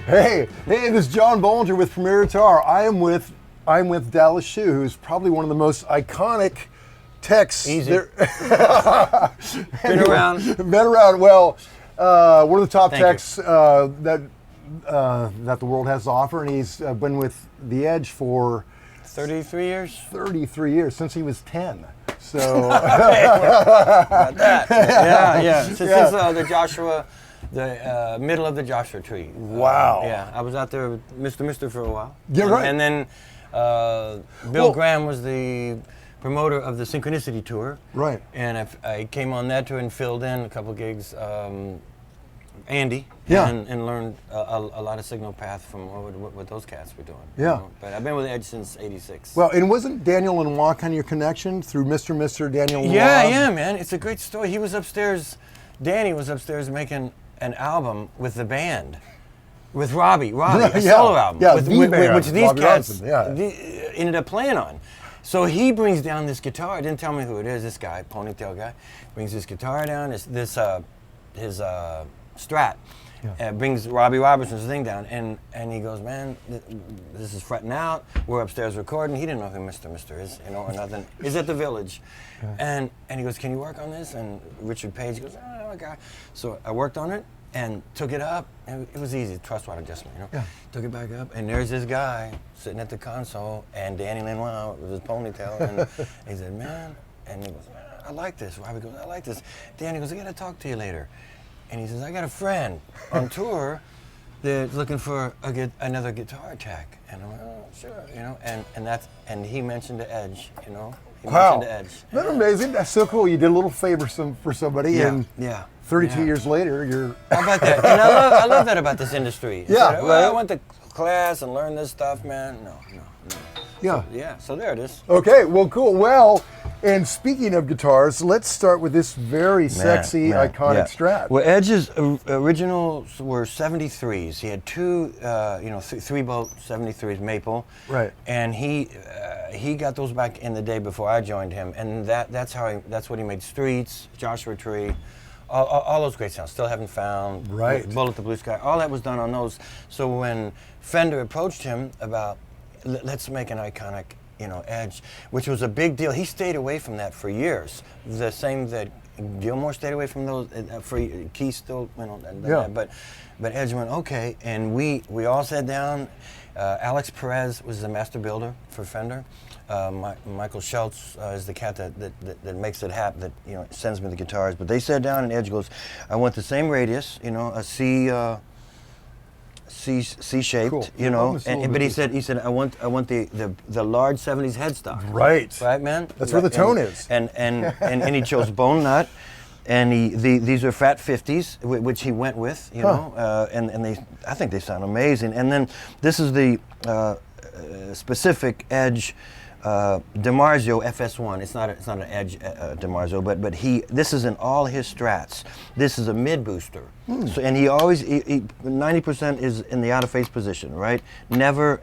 Hey, this is John Bohlinger with Premier Guitar. I'm with Dallas Schoo, who's probably one of the most iconic techs. Easy. Been around. Been around. Well, one of the top Thank techs that the world has to offer, and he's been with the Edge for 33 years? 33 years, since he was 10. So About that. Yeah. Since the Joshua, the middle of the Joshua tree. Wow. Yeah, I was out there with Mr. for a while. Yeah, right. And then Bill Graham was the promoter of the Synchronicity tour. Right. And I came on that tour and filled in a couple gigs. Andy, yeah, and learned a lot of signal path from what those cats were doing. Yeah. You know? But I've been with Edge since '86. Well, and wasn't Daniel Lanois kind of your connection through Mr. Daniel Lanois? Yeah, man. It's a great story. He was upstairs. Danny was upstairs making an album with the band, with Robbie, a solo album, which these Robbie cats Robinson, ended up playing on. So he brings down this guitar. Didn't tell me who it is. This guy, ponytail guy, brings his guitar down. His Strat, brings Robbie Robertson's thing down, and he goes, man, this is fretting out. We're upstairs recording. He didn't know who Mr. is, or nothing. He's at the Village, and he goes, can you work on this? And Richard Page goes, oh, okay. So I worked on it and took it up. And it was easy, truss rod adjustment, Took it back up, and there's this guy sitting at the console, and Danny Lanois with his ponytail, and he said, man, and he goes, I like this. Robbie goes, I like this. Danny goes, I got to talk to you later. And he says, I got a friend on tour that's looking for another guitar tech. And I'm like, oh, sure, and he mentioned the Edge, He mentioned the Edge. Isn't that amazing? That's so cool. You did a little favor for somebody, and 32 years later, you're... How about that? And I love that about this industry. Yeah. I went to class and learned this stuff, man. No. Yeah. So there it is. Okay, well, cool. Well, and speaking of guitars, let's start with this very sexy, iconic Strat. Well, Edge's originals were 73s. He had two, 3-bolt 73s maple. Right. And he got those back in the day before I joined him, and that's what he made. Streets, Joshua Tree, all those great sounds. Still Haven't Found. Right. Bullet the Blue Sky. All that was done on those. So when Fender approached him about, let's make an iconic, Edge, which was a big deal. He stayed away from that for years. The same that Gilmore stayed away from those. Keith still went on that. But Edge went okay, and we all sat down. Alex Perez was the master builder for Fender. Michael Schultz is the cat that makes it happen. That sends me the guitars. But they sat down, and Edge goes, "I want the same radius, a C-shaped, cool. But he said, I want the large '70s headstock. Right, man. That's where the tone is. And he chose bone nut, and these are fat 50s, which he went with, and I think they sound amazing. And then this is the specific Edge dimarzio FS1. It's not an Edge dimarzio, but this is in all his Strats. This is a mid booster. So, and he always 90% is in the out of phase position, right? Never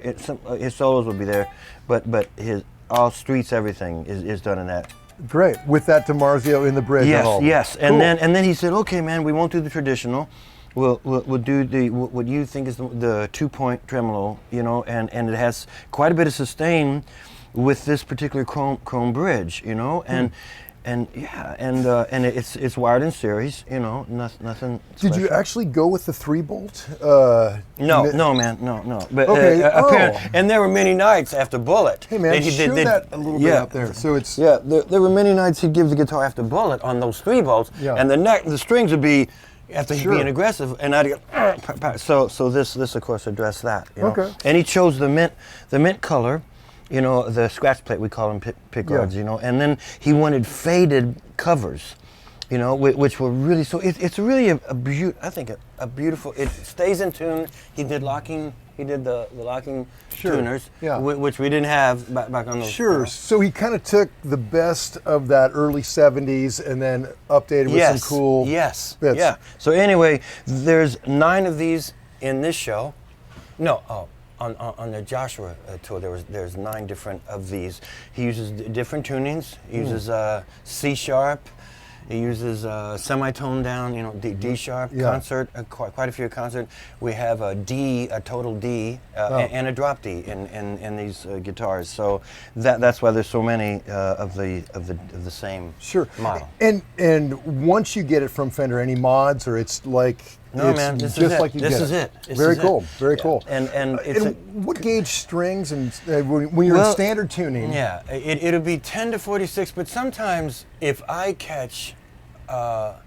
his solos will be there, but his all streets, everything is done in that. Great, with that dimarzio in the bridge. Yes. Cool. And then he said, okay, man, we won't do the traditional. We'll do what you think is the 2-point tremolo, and it has quite a bit of sustain with this particular chrome bridge, and it's wired in series, nothing. Did you actually go with the 3-bolt? No, man, no. But okay. And there were many nights after Bullet. Hey, man, show that a little bit up there. So it's there were many nights he'd give the guitar after Bullet on those 3-bolts, and the strings would be after being aggressive, and I'd go. So this of course addressed that. Okay. And he chose the mint color. The scratch plate, we call them pickguards, and then he wanted faded covers, which were really, so it's really I think a beautiful, it stays in tune. He did the locking tuners, which we didn't have back on those. Sure, so he kind of took the best of that early 70s and then updated with some cool bits. Yeah. So anyway, there's 9 of these in this show. On the Joshua tour, there's 9 different of these. He uses different tunings. He uses C sharp, He uses semi-toned down, you know, D sharp concert, quite a few concert. We have a D, a total D, and a drop D in these guitars. So that's why there's so many of the same model. And once you get it from Fender, any mods, or it's like man, this just is like you this get is it. Very cool, very cool. And what gauge strings and when you're in standard tuning? Yeah, it'll be 10 to 46, but sometimes if I catch that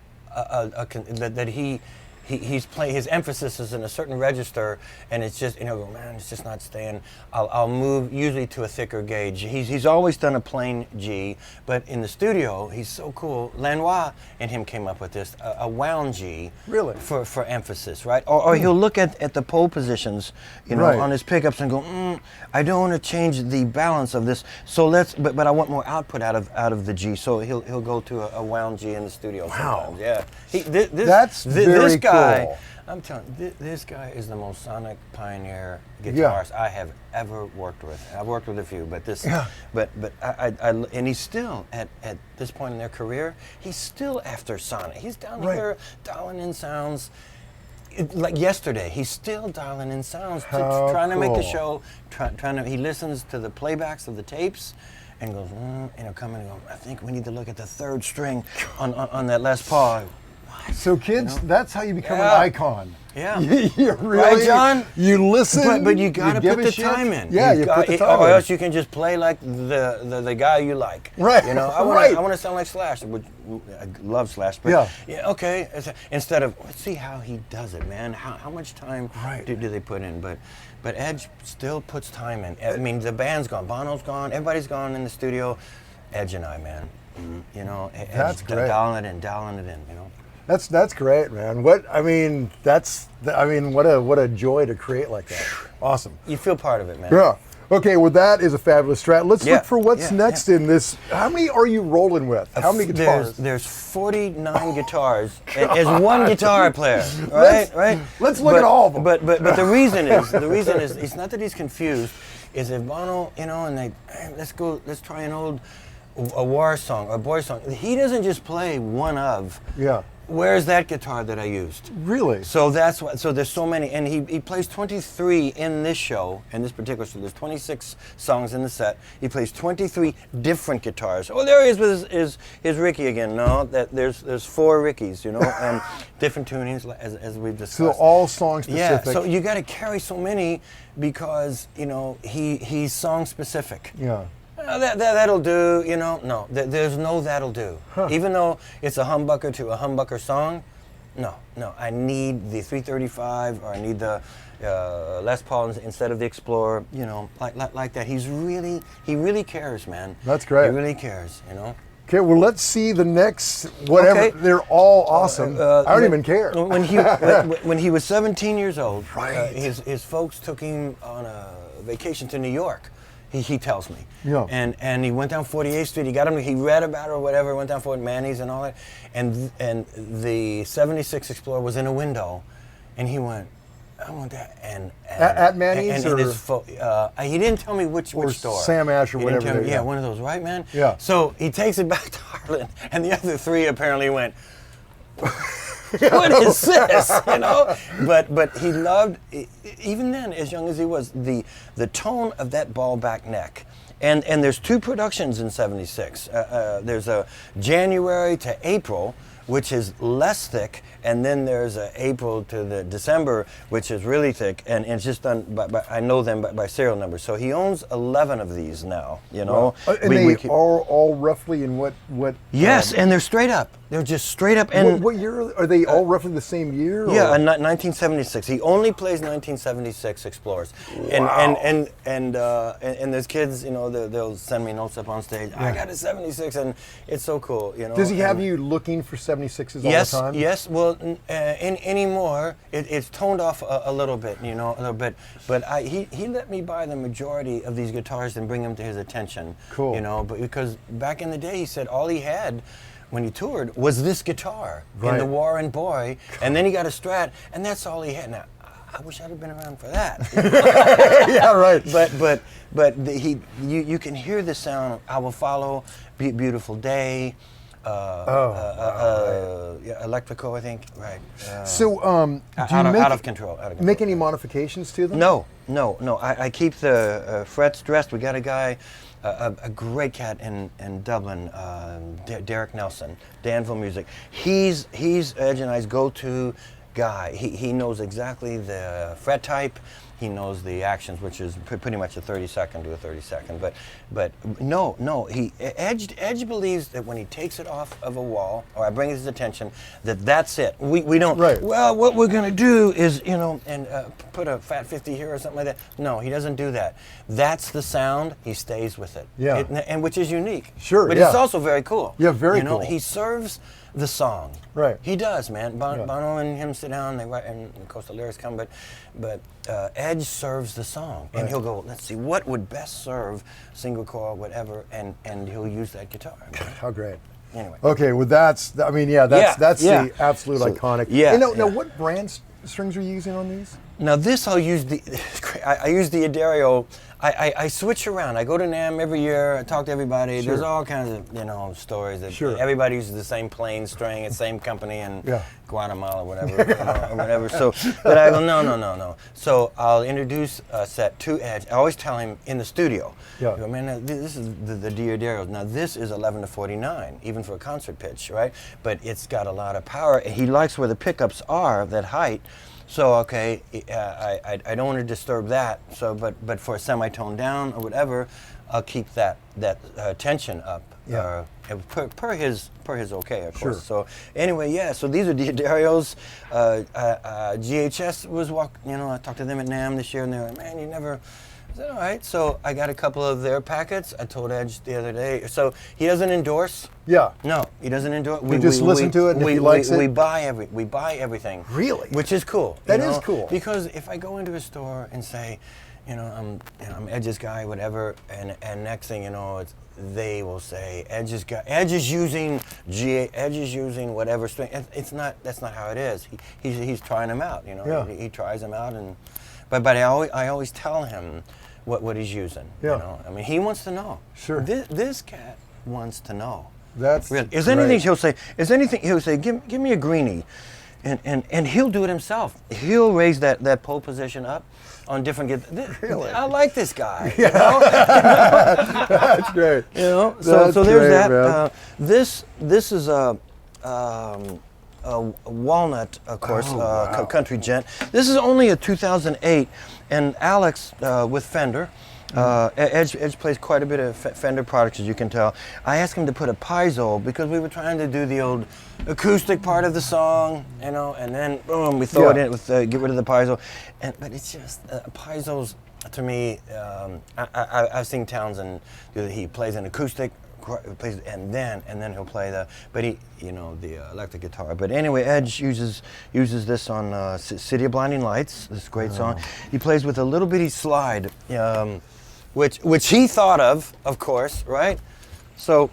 he's playing, his emphasis is in a certain register, and it's just, you know, man, it's just not staying. I'll move usually to a thicker gauge. He's always done a plain G, but in the studio, he's so cool. Lanois and him came up with this, a wound G. Really? For emphasis, right? Or he'll look at the pole positions, you know, on his pickups and go, I don't want to change the balance of this, so but I want more output out of the G, so he'll go to a wound G in the studio sometimes. Yeah. That's very cool. I'm telling you, this guy is the most sonic pioneer guitarist I have ever worked with. I've worked with a few, but this, but and he's still at this point in their career, he's still after sonic. He's down here dialing in sounds. Like yesterday, he's still dialing in sounds, trying to make the show. He listens to the playbacks of the tapes, and goes, you know, come in and go, I think we need to look at the third string on that Les Paul. So kids, that's how you become an icon. Yeah. You really, right, John? You listen, but you gotta put the time in. Yeah, you put the time in. Or else you can just play like the guy you like. Right. You know, I want to sound like Slash, which I love Slash. But okay. Instead of, let's see how he does it, man. How much time do they put in? But Edge still puts time in. I mean, the band's gone, Bono's gone, everybody's gone in the studio. Edge and I, man. You know, Edge dialing it in, you know. That's great, man. What a joy to create like that. Awesome. You feel part of it, man. Yeah. Okay, well that is a fabulous strat. Let's look for what's next in this. How many are you rolling with? How many guitars? There's 49 guitars as one guitar player. Right? Let's look at all of them. But the reason is it's not that he's confused. Is if Bono, you know, and let's try a war song, a boy song. He doesn't just play one of. Yeah. Where's that guitar that I used? Really? So that's why. So there's so many, and he plays 23 in this show, in this particular show. There's 26 songs in the set. He plays 23 different guitars. Oh, there he is with his Ricky again. No, there's 4 Rickies, you know, and different tunings as we've discussed. So all song specific. Yeah. So you got to carry so many because you know he's song specific. Yeah. That'll do, you know. No, there's no that'll do. Even though it's a humbucker to a humbucker song, no. I need the 335 or I need the Les Paul instead of the Explorer. You know, like that. He really cares, man. That's great. He really cares, you know. Okay, well let's see the next whatever. Okay. They're all awesome. I don't even care. When he was 17 years old, his folks took him on a vacation to New York. He tells me. Yeah. And he went down 48th Street. He read about it or whatever, went down Fort Manny's and all that. And the 76 Explorer was in a window. And he went, I want that. And at Manny's? He didn't tell me which store. Sam Ash or whatever. Yeah, one of those, right, man? Yeah. So he takes it back to Harlan. And the other 3 apparently went, what is this? You know, but he loved, even then, as young as he was, the tone of that ball back neck. And there's 2 productions in '76. There's a January to April, which is less thick, and then there's a April to the December, which is really thick, and it's just done by I know them by serial numbers. So he owns 11 of these now, you know. Wow. And they are all roughly in what? Yes, and they're straight up. They're just straight up. And what year are they? All roughly the same year? Yeah, 1976. He only plays 1976 Explorers. Wow. And there's kids, you know, they'll send me notes up on stage. I got a 76, and it's so cool, you know. Does he have you looking for 76s all the time? Yes. Well, anymore, it's toned off a little bit, you know, a little bit. But he let me buy the majority of these guitars and bring them to his attention. Cool. You know, but because back in the day, he said all he had when he toured was this guitar in the War and Boy, and then he got a Strat, and that's all he had. Now, I wish I'd have been around for that. Yeah, right. But you can hear the sound. I Will Follow, Beautiful Day. electrical, I think. Right. So, do you out of control. make any modifications to them? No. I keep the frets dressed. We got a guy, a great cat in Dublin, Derek Nelson, Danville Music. He's Edge and I's go-to guy. He knows exactly the fret type. He knows the actions, which is pretty much a 30-second to a 30-second. But no. Edge believes that when he takes it off of a wall, or I bring his attention, that's it. We don't. Right. Well, what we're gonna do is and put a Fat 50 here or something like that. No, he doesn't do that. That's the sound. He stays with it. Yeah. And which is unique. Sure. But yeah. it's also very cool. Yeah, very cool. He serves the song. Right. He does, man. Bono and him sit down. They write, and of course the lyrics come. But Edge serves the song, and he'll go, let's see, what would best serve single coil, whatever, and he'll use that guitar. How great. Anyway. Okay, well that's the absolute iconic. Yeah. Now what brand strings are you using on these? Now this I'll use I use the Addario. I switch around. I go to NAMM every year. I talk to everybody. Sure. There's all kinds of stories that everybody uses the same plain string, it's same company in Guatemala or whatever. Or whatever. So, but I go no. So I'll introduce a set to Edge. I always tell him in the studio. Yeah. I go, man, this is the Addario. Now this is 11 to 49, even for a concert pitch, right? But it's got a lot of power. He likes where the pickups are, that height. So I don't want to disturb that. So but for a semitone down or whatever, I'll keep that tension up. Yeah. Per his okay, of course. Sure. So anyway, so these are the Addarios. GHS was I talked to them at NAMM this year, and they were like, man, you never. I said, all right. So I got a couple of their packets. I told Edge the other day. So he doesn't endorse. Yeah. No, he doesn't endorse. We just listen to it, and if he likes it, we buy everything. Really? Which is cool. That is cool. Because if I go into a store and say, I'm Edge's guy, whatever, and next thing you know, they will say Edge is using whatever string. That's not how it is. He's trying them out. Yeah. He tries them out, and but I always tell him what he's using. Yeah. I mean, he wants to know. Sure. This cat wants to know. That's really. He'll say, give me a greenie, and he'll do it himself. He'll raise that pole position up on different guitars. Really? I like this guy. Yeah. That's great. So That's there's great, that. man. This is a walnut, of course, wow. country gent. This is only a 2008, and Alex with Fender. Edge plays quite a bit of Fender products, as you can tell. I asked him to put a piezo because we were trying to do the old acoustic part of the song, and then boom, we throw it in with get rid of the piezo. But it's just piezo's to me. I've seen Townsend do. He plays an acoustic, and then he'll play the electric guitar. But anyway, Edge uses this on City of Blinding Lights. This great song. He plays with a little bitty slide. Which he thought of course, right? So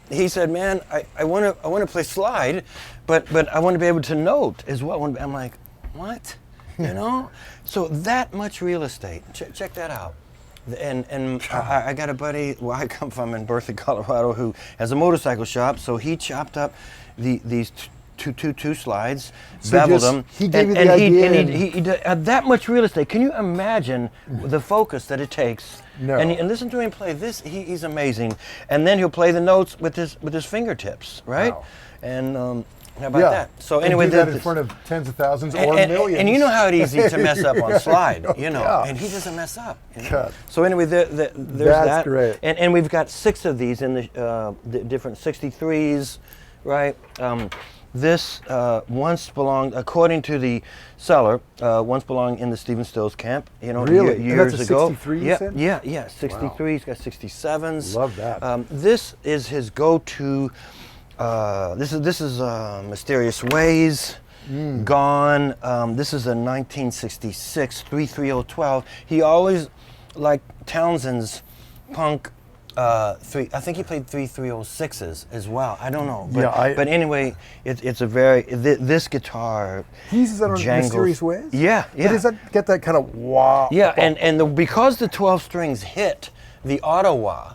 he said, "Man, I want to play slide, but I want to be able to note as well." I'm like, "What?" So that much real estate. Check that out. And I got a buddy where I come from in Berthoud, Colorado, who has a motorcycle shop. So he chopped up these two slides, beveled them. He gave you the idea. And he had that much real estate. Can you imagine the focus that it takes? No. And listen to him play this. He's amazing. And then he'll play the notes with his fingertips, right? Wow. And how about that? So anyway, do that in front of tens of thousands or millions. And you know how it's easy to mess up on slide, Yeah. and he doesn't mess up. God. So anyway, there's That's that. great. And we've got 6 of these in the different 63s, right? This once belonged, according to the seller, once belonged in the Stephen Stills camp. Really? Years and that's a ago. 63, you said? Yeah. 63. Wow. He's got 67s. Love that. This is his go-to. This is Mysterious Ways. Gone. This is a 1966 33012. He always liked Townsend's punk. I think he played 3306s as well. I don't know. But, but anyway, it's a very this guitar. He uses that on jangles. Mysterious Ways? Yeah. But does that get that kind of wah? Yeah, and because the 12 strings hit the auto wah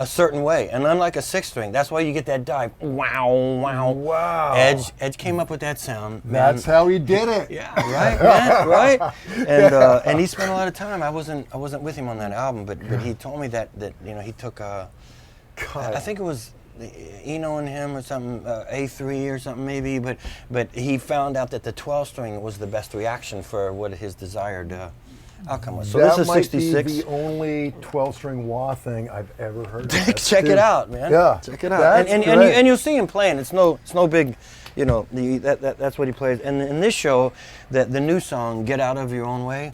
a certain way, and unlike a 6-string, that's why you get that dive. Wow, wow, Wow. Edge came up with that sound. Man. That's how he did it. Yeah, right, man, right. And he spent a lot of time. I wasn't with him on that album, but he told me that he took I think it was Eno and him or something, A3 or something maybe, but he found out that the 12-string was the best reaction for what his desired outcome was. So that this is might 66. be the only 12-string wah thing I've ever heard. Check it out, man. Yeah, check it out. And you'll see him playing. It's no big, that's what he plays. And in this show, the new song "Get Out of Your Own Way,"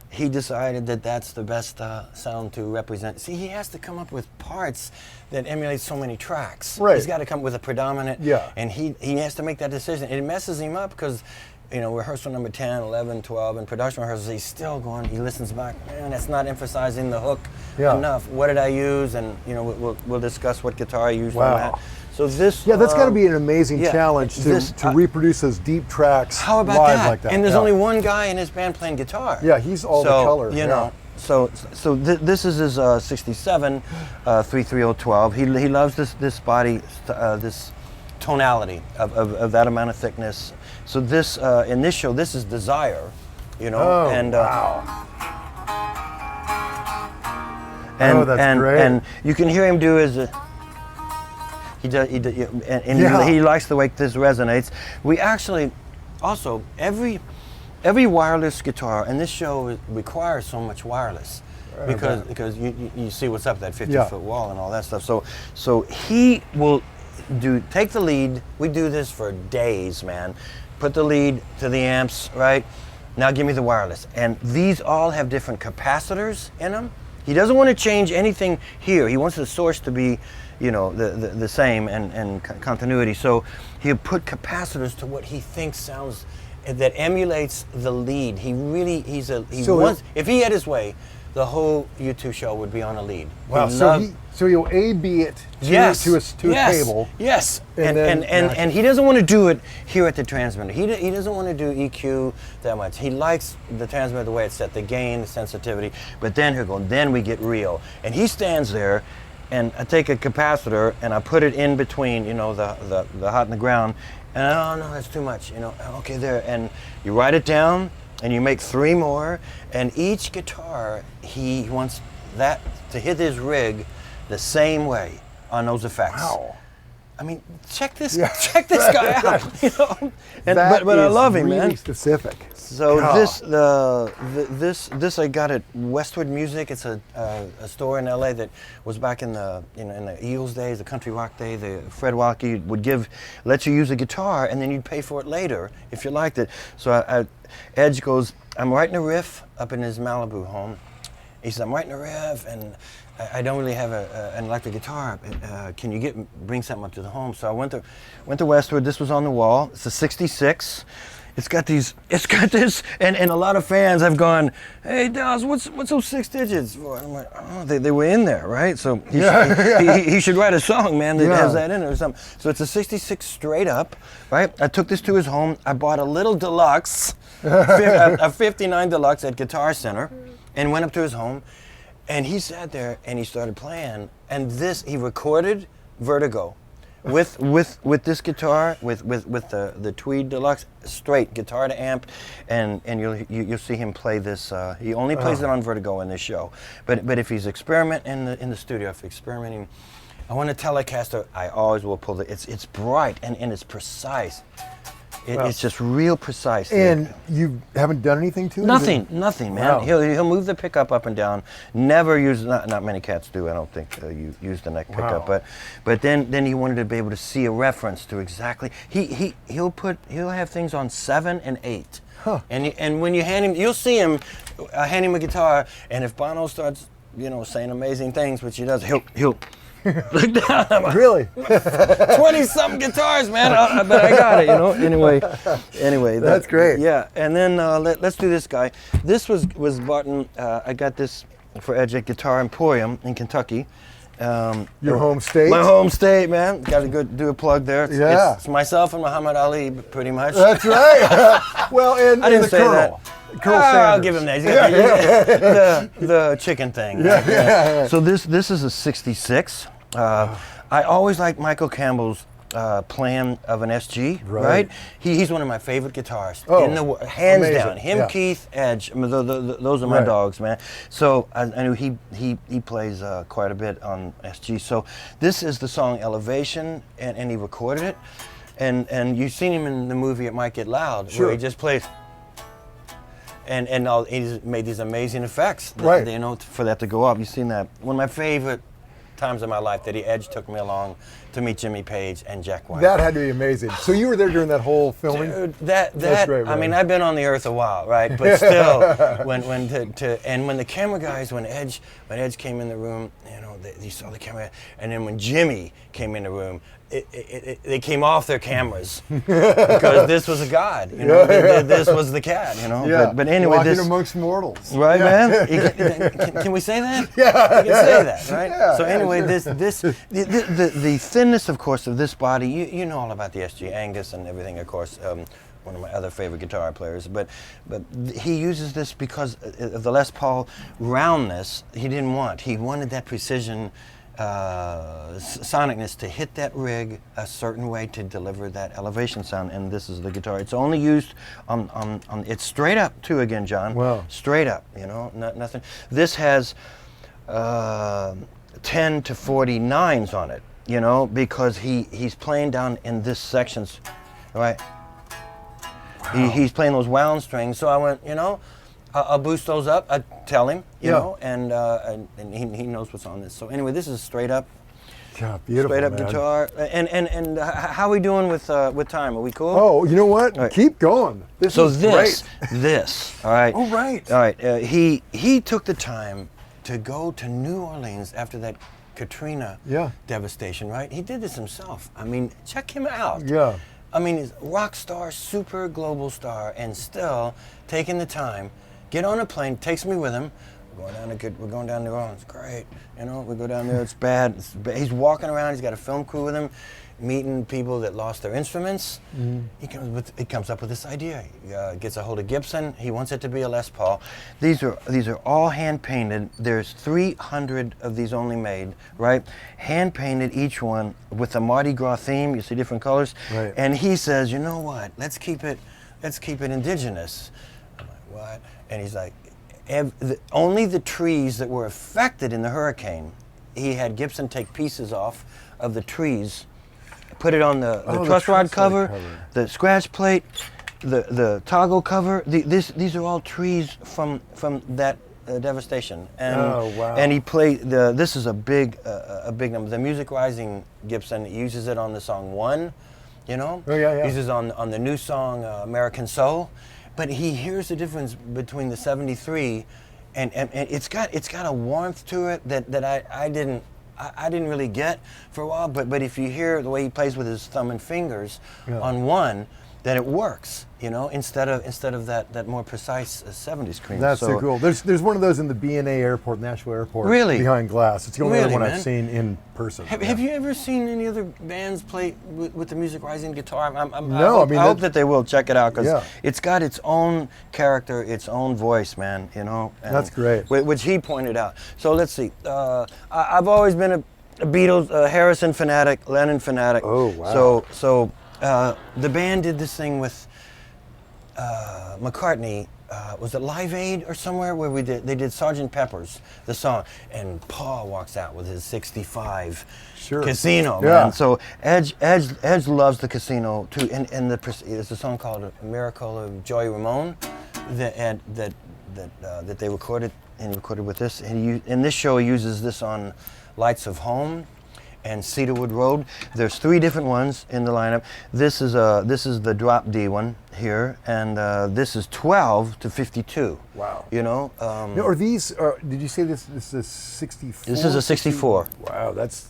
he decided that that's the best sound to represent. See, he has to come up with parts that emulate so many tracks. Right. He's got to come up with a predominant. Yeah. And he has to make that decision. It messes him up because, rehearsal number 10, 11, 12, and production rehearsals, he's still going, he listens back, man, that's not emphasizing the hook enough. What did I use? And, we'll discuss what guitar I used on that. So this... Yeah, that's got to be an amazing challenge to reproduce those deep tracks how about live that? like that. And there's only one guy in his band playing guitar. Yeah, he's all the color. So this is his 67 33012. He loves this body, this tonality of that amount of thickness. So this in this show, this is Desire, wow. And great. And you can hear him do his. He likes the way this resonates. We actually also every wireless guitar, and this show requires so much wireless because you see what's up that 50-foot wall and all that stuff. So he will take the lead. We do this for days, man. Put the lead to the amps, right? Now give me the wireless. And these all have different capacitors in them. He doesn't want to change anything here. He wants the source to be, the same and continuity. So he'll put capacitors to what he thinks sounds that emulates the lead. If he had his way, the whole U2 show would be on a lead. Wow. So he'll A/B it to a table. Yes. And he doesn't want to do it here at the transmitter. He doesn't want to do EQ that much. He likes the transmitter the way it's set, the gain, the sensitivity. But then we get real. And he stands there, and I take a capacitor and I put it in between, the hot and the ground. And oh no, that's too much. Okay, there. And you write it down. And you make 3 more, and each guitar, he wants that to hit his rig the same way on those effects. Wow. I mean, check this guy out, But I love him, really man. Specific. So this I got at Westwood Music. It's a store in LA that was back in the in the Eagles days, the country rock day. Fred Walkie would let you use a guitar, and then you'd pay for it later if you liked it. So Edge goes, I'm writing a riff up in his Malibu home. He says, I'm writing a riff, and I don't really have an electric guitar. Can you bring something up to the home? So I went to Westwood. This was on the wall. It's a 66. It's got this, and a lot of fans have gone, hey Dallas, what's those 6 digits for? I'm like, oh, they were in there, right? So he should write a song, man, that has that in it or something. So it's a 66 straight up, right? I took this to his home. I bought a little deluxe, a 59 deluxe at Guitar Center, and went up to his home, and he sat there and he started playing, and he recorded Vertigo. With this guitar, with the Tweed Deluxe, straight guitar to amp, and you'll see him play this. He only plays it on Vertigo in this show, but if he's experimenting in the studio, if experimenting, I want a Telecaster. I always will pull it's bright and it's precise. It's just real precise. And you haven't done anything to it? Nothing, man. Wow. He'll move the pickup up and down. Never use, not many cats do, I don't think, use the neck pickup. But then he wanted to be able to see a reference to exactly. He'll have things on 7 and 8. Huh. And when you hand him, you'll see him hand him a guitar, and if Bono starts saying amazing things, which he does, he'll look down. I'm like, really? 20-something guitars, man. But I got it, Anyway, that's great. Yeah, and then let's do this guy. This was Barton. I got this for Edge at Guitar Emporium in Kentucky, Your home state? My home state, man. Got to go do a plug there. Yeah. It's myself and Muhammad Ali, pretty much. That's right. Well, and I didn't the say Colonel. that. Colonel I'll Sanders. give him that. He's got the chicken thing. Yeah. So this is a 66. I always liked Michael Campbell's plan of an SG, right? He's one of my favorite guitarists in the hands amazing. down. Him, Keith, Edge. I mean, those are my dogs, man. So I knew he plays quite a bit on SG. So this is the song Elevation, and he recorded it. And you've seen him in the movie It Might Get Loud, where he just plays. And he's made these amazing effects, you know, for that to go up. You've seen that. One of my favorite times in my life that Edge took me along to meet Jimmy Page and Jack White. That had to be amazing. So you were there during that whole filming? Dude, That's great, man. I mean, I've been on the earth a while, right? But still, when the camera guys, when Edge came in the room, you know, you saw the camera, and then when Jimmy came in the room, they came off their cameras because this was a god, you know. This was the cat, you know. Yeah. But anyway, walking this amongst mortals, right, man? Can we say that? Yeah, we can say that, right? Yeah, so anyway, sure. the thinness, of course, of this body. You know all about the SG, Angus, and everything, of course. One of my other favorite guitar players, but he uses this because of the Les Paul roundness. He wanted that precision. Sonicness to hit that rig a certain way to deliver that elevation sound, and this is the guitar. It's only used on it's straight up too, again, John. Wow. Straight up, you know, nothing. This has 10 to 49s on it, you know, because he's playing down in this sections, right? Wow. He's playing those wound strings, so I went, you know, I'll boost those up. I tell him, you know, and he knows what's on this. So anyway, this is straight up, beautiful, straight up man. guitar. And how are we doing with time? Are we cool? Oh, you know what? Right. Keep going. This is great. All right. Oh, right. All right. He took the time to go to New Orleans after that Katrina devastation. Right. He did this himself. I mean, check him out. Yeah. I mean, he's a rock star, super global star, and still taking the time. Get on a plane, takes me with him. We're going down to New Orleans. Great, you know. We go down there. It's bad. He's walking around. He's got a film crew with him, meeting people that lost their instruments. He comes up with this idea. He gets a hold of Gibson. He wants it to be a Les Paul. These are all hand painted. There's 300 of these only made, right? Hand painted, each one with a Mardi Gras theme. You see different colors. Right. And he says, you know what? Let's keep it indigenous. I'm like, what? And he's like, only the trees that were affected in the hurricane, he had Gibson take pieces off of the trees, put it on the truss rod cover, the scratch plate, the toggle cover. These are all trees from that devastation. And, and he played this is a big number. The Music Rising Gibson uses it on the song One, you know. Uses on the new song American Soul. But he hears the difference between the 73, and it's got a warmth to it that I didn't really get for a while. But if you hear the way he plays with his thumb and fingers on One, then it works, you know, instead of that more precise 70s cream. That's so cool. There's one of those in the BNA airport, Nashville Airport. Really? Behind glass. It's the only other one man? I've seen in person. Have you ever seen any other bands play with the Music Rising guitar? No, I hope that they will. Check it out, because Yeah. it's got its own character, its own voice, man, you know. And That's great. Which he pointed out. So let's see. I've always been a Beatles, Harrison fanatic, Lennon fanatic. Oh, wow. So the band did this thing with McCartney. Was it Live Aid or somewhere where they did Sgt. Pepper's, the song, and Paul walks out with his 65 Casino, man. So Edge loves the Casino too, and there's a song called "Miracle of Joey Ramone" that they recorded, and he recorded with this. And in this show, he uses this on "Lights of Home" and Cedarwood Road. There's 3 different ones in the lineup. This is the drop D one here, and this is 12 to 52. Wow. You know. Now, are these? Did you say this is a 64? This is a 64. Wow, that's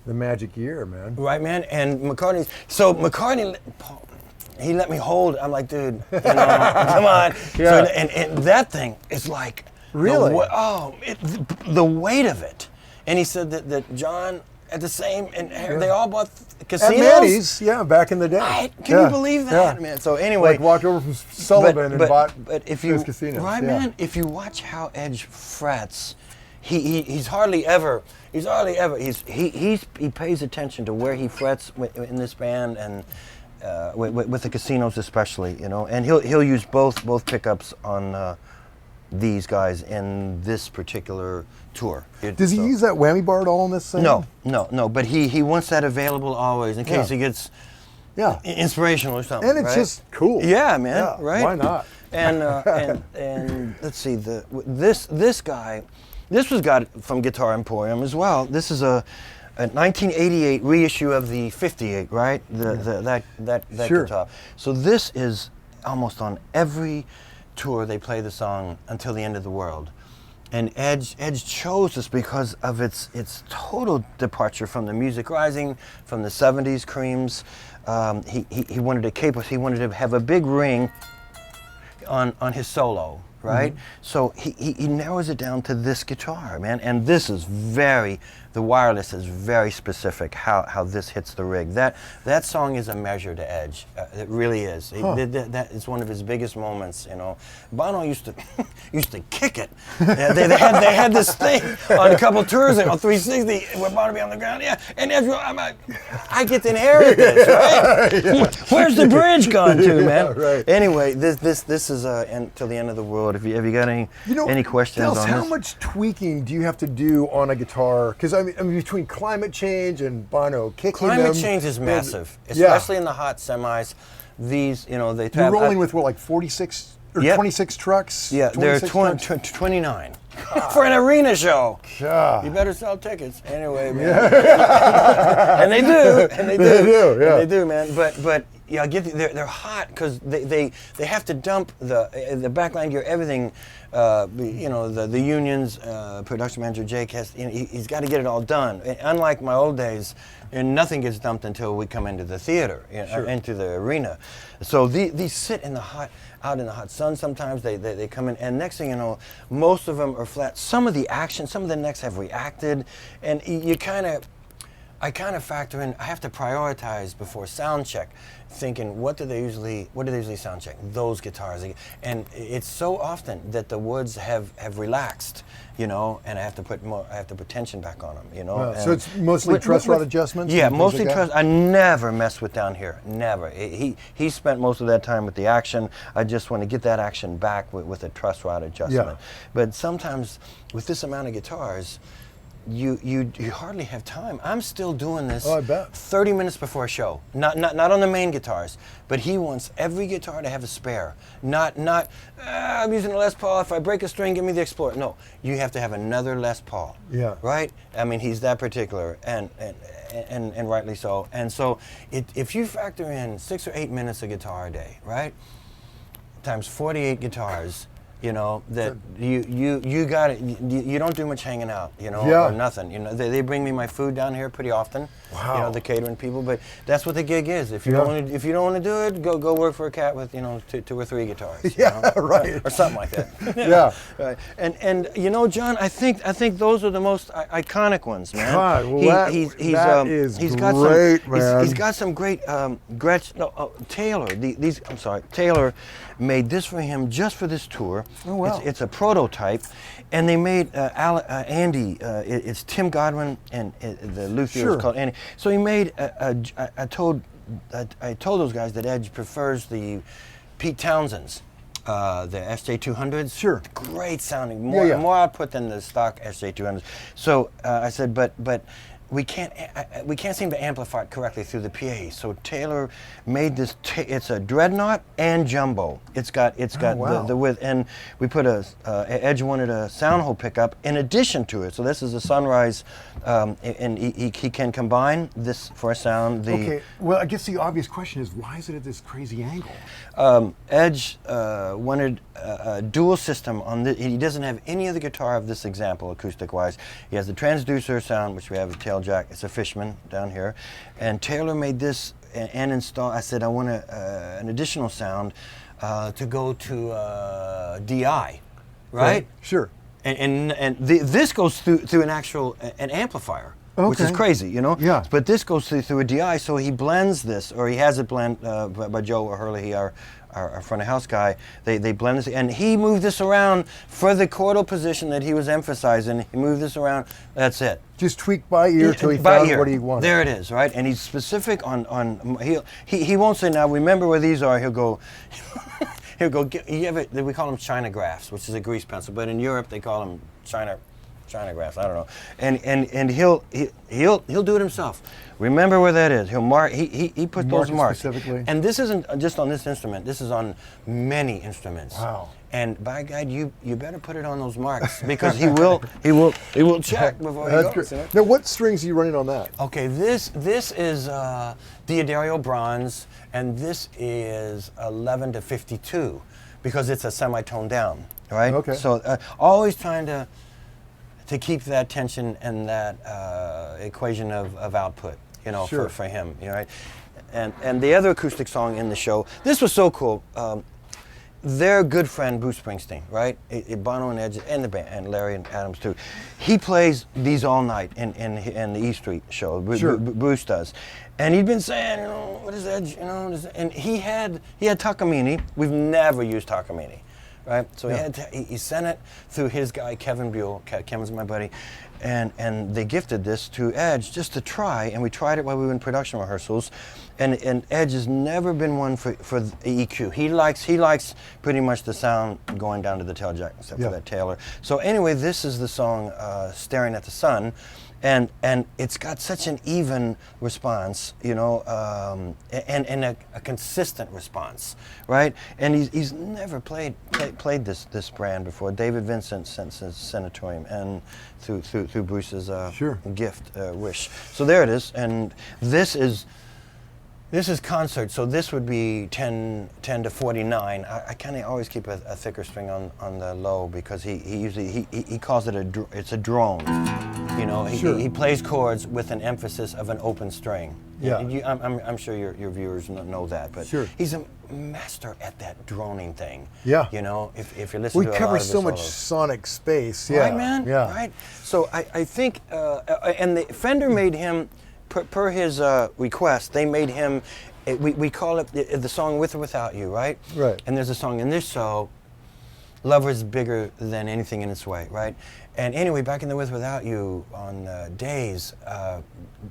the magic year, man. Right, man. And McCartney. He let me hold. I'm like, dude, you know, come on. Yeah. So, and that thing is like really. The weight of it And he said that John at the same, and they all bought casinos. At Manny's, back in the day. Right? Can you believe that, man? So anyway, like walked over from Sullivan and bought if you, those casinos. Right, man. If you watch how Edge frets, he's hardly ever. He pays attention to where he frets in this band and with the casinos especially, you know. And he'll use both pickups on these guys in this particular tour. Does he use that whammy bar at all in this thing? No. But he wants that available always in case he gets inspirational or something. And it's just cool. Yeah, man. Yeah, right? Why not? And let's see, this guy, this was got from Guitar Emporium as well. This is a 1988 reissue of the 58, right? That guitar. So this is almost on every tour they play the song Until the End of the World. And Edge chose this because of its total departure from the music rising, from the 70s creams. He wanted to have a big ring on his solo, right? Mm-hmm. So he narrows it down to this guitar, man. And this is the wireless is very specific how this hits the rig. That song is a measure to Edge. It really is. That is one of his biggest moments, you know. Bono used to kick it. They had this thing on a couple tours on 360 where Bono be on the ground, and Edge, I get to inherit this, right? Where's the bridge gone to, man? Right. Anyway, this is Until the End of the World. Have you got any questions Dallas, on this? how much tweaking do you have to do on a guitar? Because I mean, between climate change and Bono kicking Climate them, change is massive, especially in the hot semis. These, you know, they You're rolling with what, like 46 or 26 trucks? Yeah, they're 29 for an arena show. God. You better sell tickets anyway, man. And they do, man. But yeah, they're hot because they have to dump the backline gear, everything. You know, the unions, production manager Jake he's got to get it all done. Unlike my old days, and nothing gets dumped until we come into the theater, into the arena. So these sit out in the hot sun. Sometimes they come in, and next thing you know, most of them are flat. Some of the necks have reacted, and I kind of factor in. I have to prioritize before sound check, thinking what do they usually sound check? Those guitars, and it's so often that the woods have relaxed, you know, and I have to put tension back on them, you know. Wow. So it's mostly truss rod adjustments. Yeah, mostly truss. I never mess with down here. Never. He spent most of that time with the action. I just want to get that action back with a truss rod adjustment. Yeah. But sometimes with this amount of guitars, you hardly have time. I'm still doing this 30 minutes before a show. Not on the main guitars, but he wants every guitar to have a spare. Not I'm using a Les Paul. If I break a string, give me the Explorer. No, you have to have another Les Paul. Yeah. Right? I mean, he's that particular, and rightly so. And so if you factor in 6 or 8 minutes of guitar a day, right, times 48 guitars. You know that you got it. You don't do much hanging out, you know, or nothing. You know, they bring me my food down here pretty often. Wow. You know, the catering people. But that's what the gig is. If you don't want to do it, go work for a cat with 2 or 3 guitars. Yeah, you know? right. Or something like that. Yeah. Right. And you know, John, I think those are the most iconic ones, man. God, well, he's great, man. He's got some great Taylor. Taylor made this for him just for this tour. Oh, wow. It's a prototype, and they made Andy. It's Tim Godwin, and the luthier is called Andy. So he made. I told those guys that Edge prefers the Pete Townsend's, the SJ200s. Sure. Great sounding, more output than the stock SJ200s. So I said, but we can't seem to amplify it correctly through the PA. So Taylor made this. It's a dreadnought and jumbo. It's got the width, and we put Edge wanted a sound hole pickup in addition to it. So this is a Sunrise, and he can combine this for a sound. Okay. Well, I guess the obvious question is, why is it at this crazy angle? Edge wanted a dual system on this. He doesn't have any other guitar of this example, acoustic-wise. He has the transducer sound, which we have a tail jack. It's a Fishman down here. And Taylor made this and installed. I said, I want an additional sound to go to DI, right? Sure. This goes through an amplifier, which is Okay. crazy, you know. Yeah. But this goes through a DI, so he blends this, or he has it blend by Joe Hurley, our front of house guy. They blend this, and he moved this around for the chordal position that he was emphasizing. He moved this around. That's it. Just tweak by ear till he By found ear. what he wanted. There it is, right? And he's specific on he won't say, now remember where these are. He'll go. He'll go. We call them China graphs, which is a grease pencil, but in Europe they call them China graphs. I don't know. And he'll do it himself. Remember where that is. He'll mark. He put Mark those it marks. specifically. And this isn't just on this instrument. This is on many instruments. Wow. And by God, you better put it on those marks, because he will check before he That's goes. great. You know? Now, what strings are you running on that? Okay, this is Diodario bronze, and this is 11 to 52, because it's a semitone down, right? Okay. So always trying to keep that tension and that equation of output, you know, Sure. for him, you know, right? And the other acoustic song in the show, this was so cool. Their good friend Bruce Springsteen, right? Bono and Edge and the band, and Larry and Adams too. He plays these all night in the E Street show. Sure. Bruce does, and he'd been saying, you know, what is Edge, you know, and he had Takamine. We've never used Takamine, right? So he sent it through his guy Kevin Buell. Kevin's my buddy, and they gifted this to Edge just to try, and we tried it while we were in production rehearsals. And Edge has never been one for EQ. He likes pretty much the sound going down to the tail jack, except for that Taylor. So anyway, this is the song "Staring at the Sun," and it's got such an even response, you know, and a consistent response, right? And he's never played this brand before. David Vincent sent his Sanatorium, and through Bruce's gift wish. So there it is, and this is concert, so this would be 10 to 49. I kind of always keep a thicker string on the low, because he usually he calls it it's a drone. You know, he plays chords with an emphasis of an open string. Yeah. I'm sure your viewers know that, but he's a master at that droning thing. Yeah. You know, if you're listening to a lot cover of his so much solos. sonic space. Yeah. Right, man. Yeah. Right. So I think, and the Fender made him. Per his request, they made him, we call it the song With or Without You, right? Right. And there's a song in this show, Love is Bigger Than Anything in Its Way, right? And anyway, back in the With or Without You, on Days,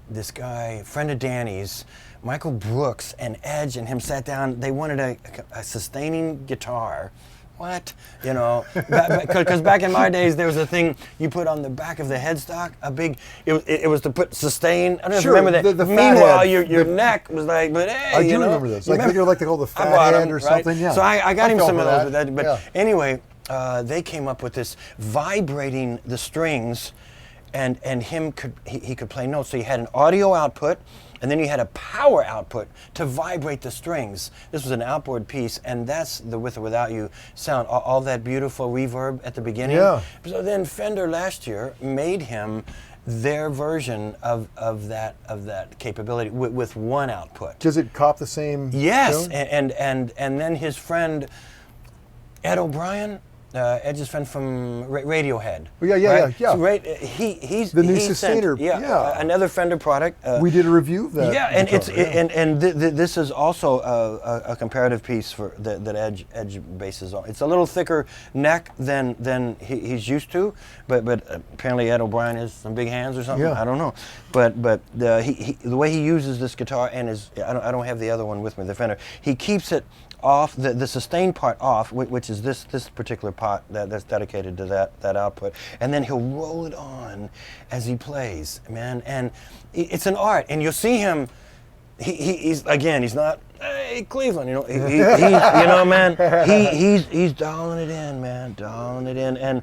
this guy, friend of Danny's, Michael Brooks, and Edge and him sat down. They wanted a sustaining guitar. What? You know, because back in my days, there was a thing you put on the back of the headstock, it was to put sustain. I don't know if you remember that. The fat Meanwhile, head. your neck was like, but hey, I do you know, remember this. you Like they like to call the I fat bought hand 'em, or right? something. Yeah. So I got him fell some for of those with that. But yeah. anyway, they came up with this vibrating the strings, and he could play notes. So he had an audio output, and then you had a power output to vibrate the strings. This was an outboard piece, and that's the With or Without You sound, all that beautiful reverb at the beginning. Yeah. So then Fender last year made him their version of that capability with one output. Does it cop the same? Yes, tone? and then his friend Ed O'Brien, Edge's friend from Radiohead. Yeah. So he's The new he sustainer, Sent, yeah. another Fender product. We did a review of that. Yeah, and guitar, this is also a comparative piece that Edge bases on. It's a little thicker neck than he's used to, but apparently Ed O'Brien has some big hands or something. Yeah. I don't know, but the way he uses this guitar, and I don't have the other one with me, the Fender. He keeps it off, the sustain part off, which is this particular part that's dedicated to that output, and then he'll roll it on as he plays, man, and it's an art, and you'll see him. He's not Cleveland, you know. He you know, man. He's dialing it in, man, dialing it in, and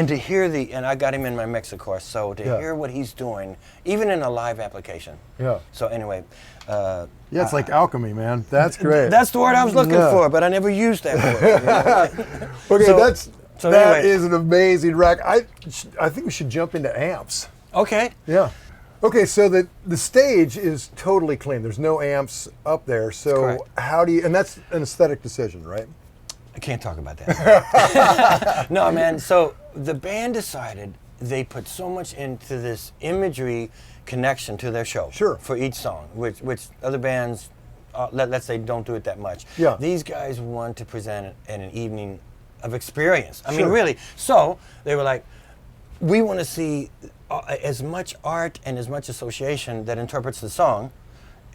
to hear and I got him in my mix, of course. So to hear what he's doing, even in a live application. Yeah. So anyway. Yeah, it's like alchemy, man. That's great. That's the word I was looking for, but I never used that word. You know? Okay, So that anyway. is an amazing rack. I think we should jump into amps. Okay. Yeah. Okay, so the stage is totally clean. There's no amps up there. So Correct. how do you? And that's an aesthetic decision, right? I can't talk about that. No, man. So the band decided they put so much into this imagery connection to their show. Sure. For each song, which other bands, let's say, don't do it that much. Yeah. These guys want to present it in an evening of experience. I mean, Sure. really. So they were like, we want to see as much art and as much association that interprets the song.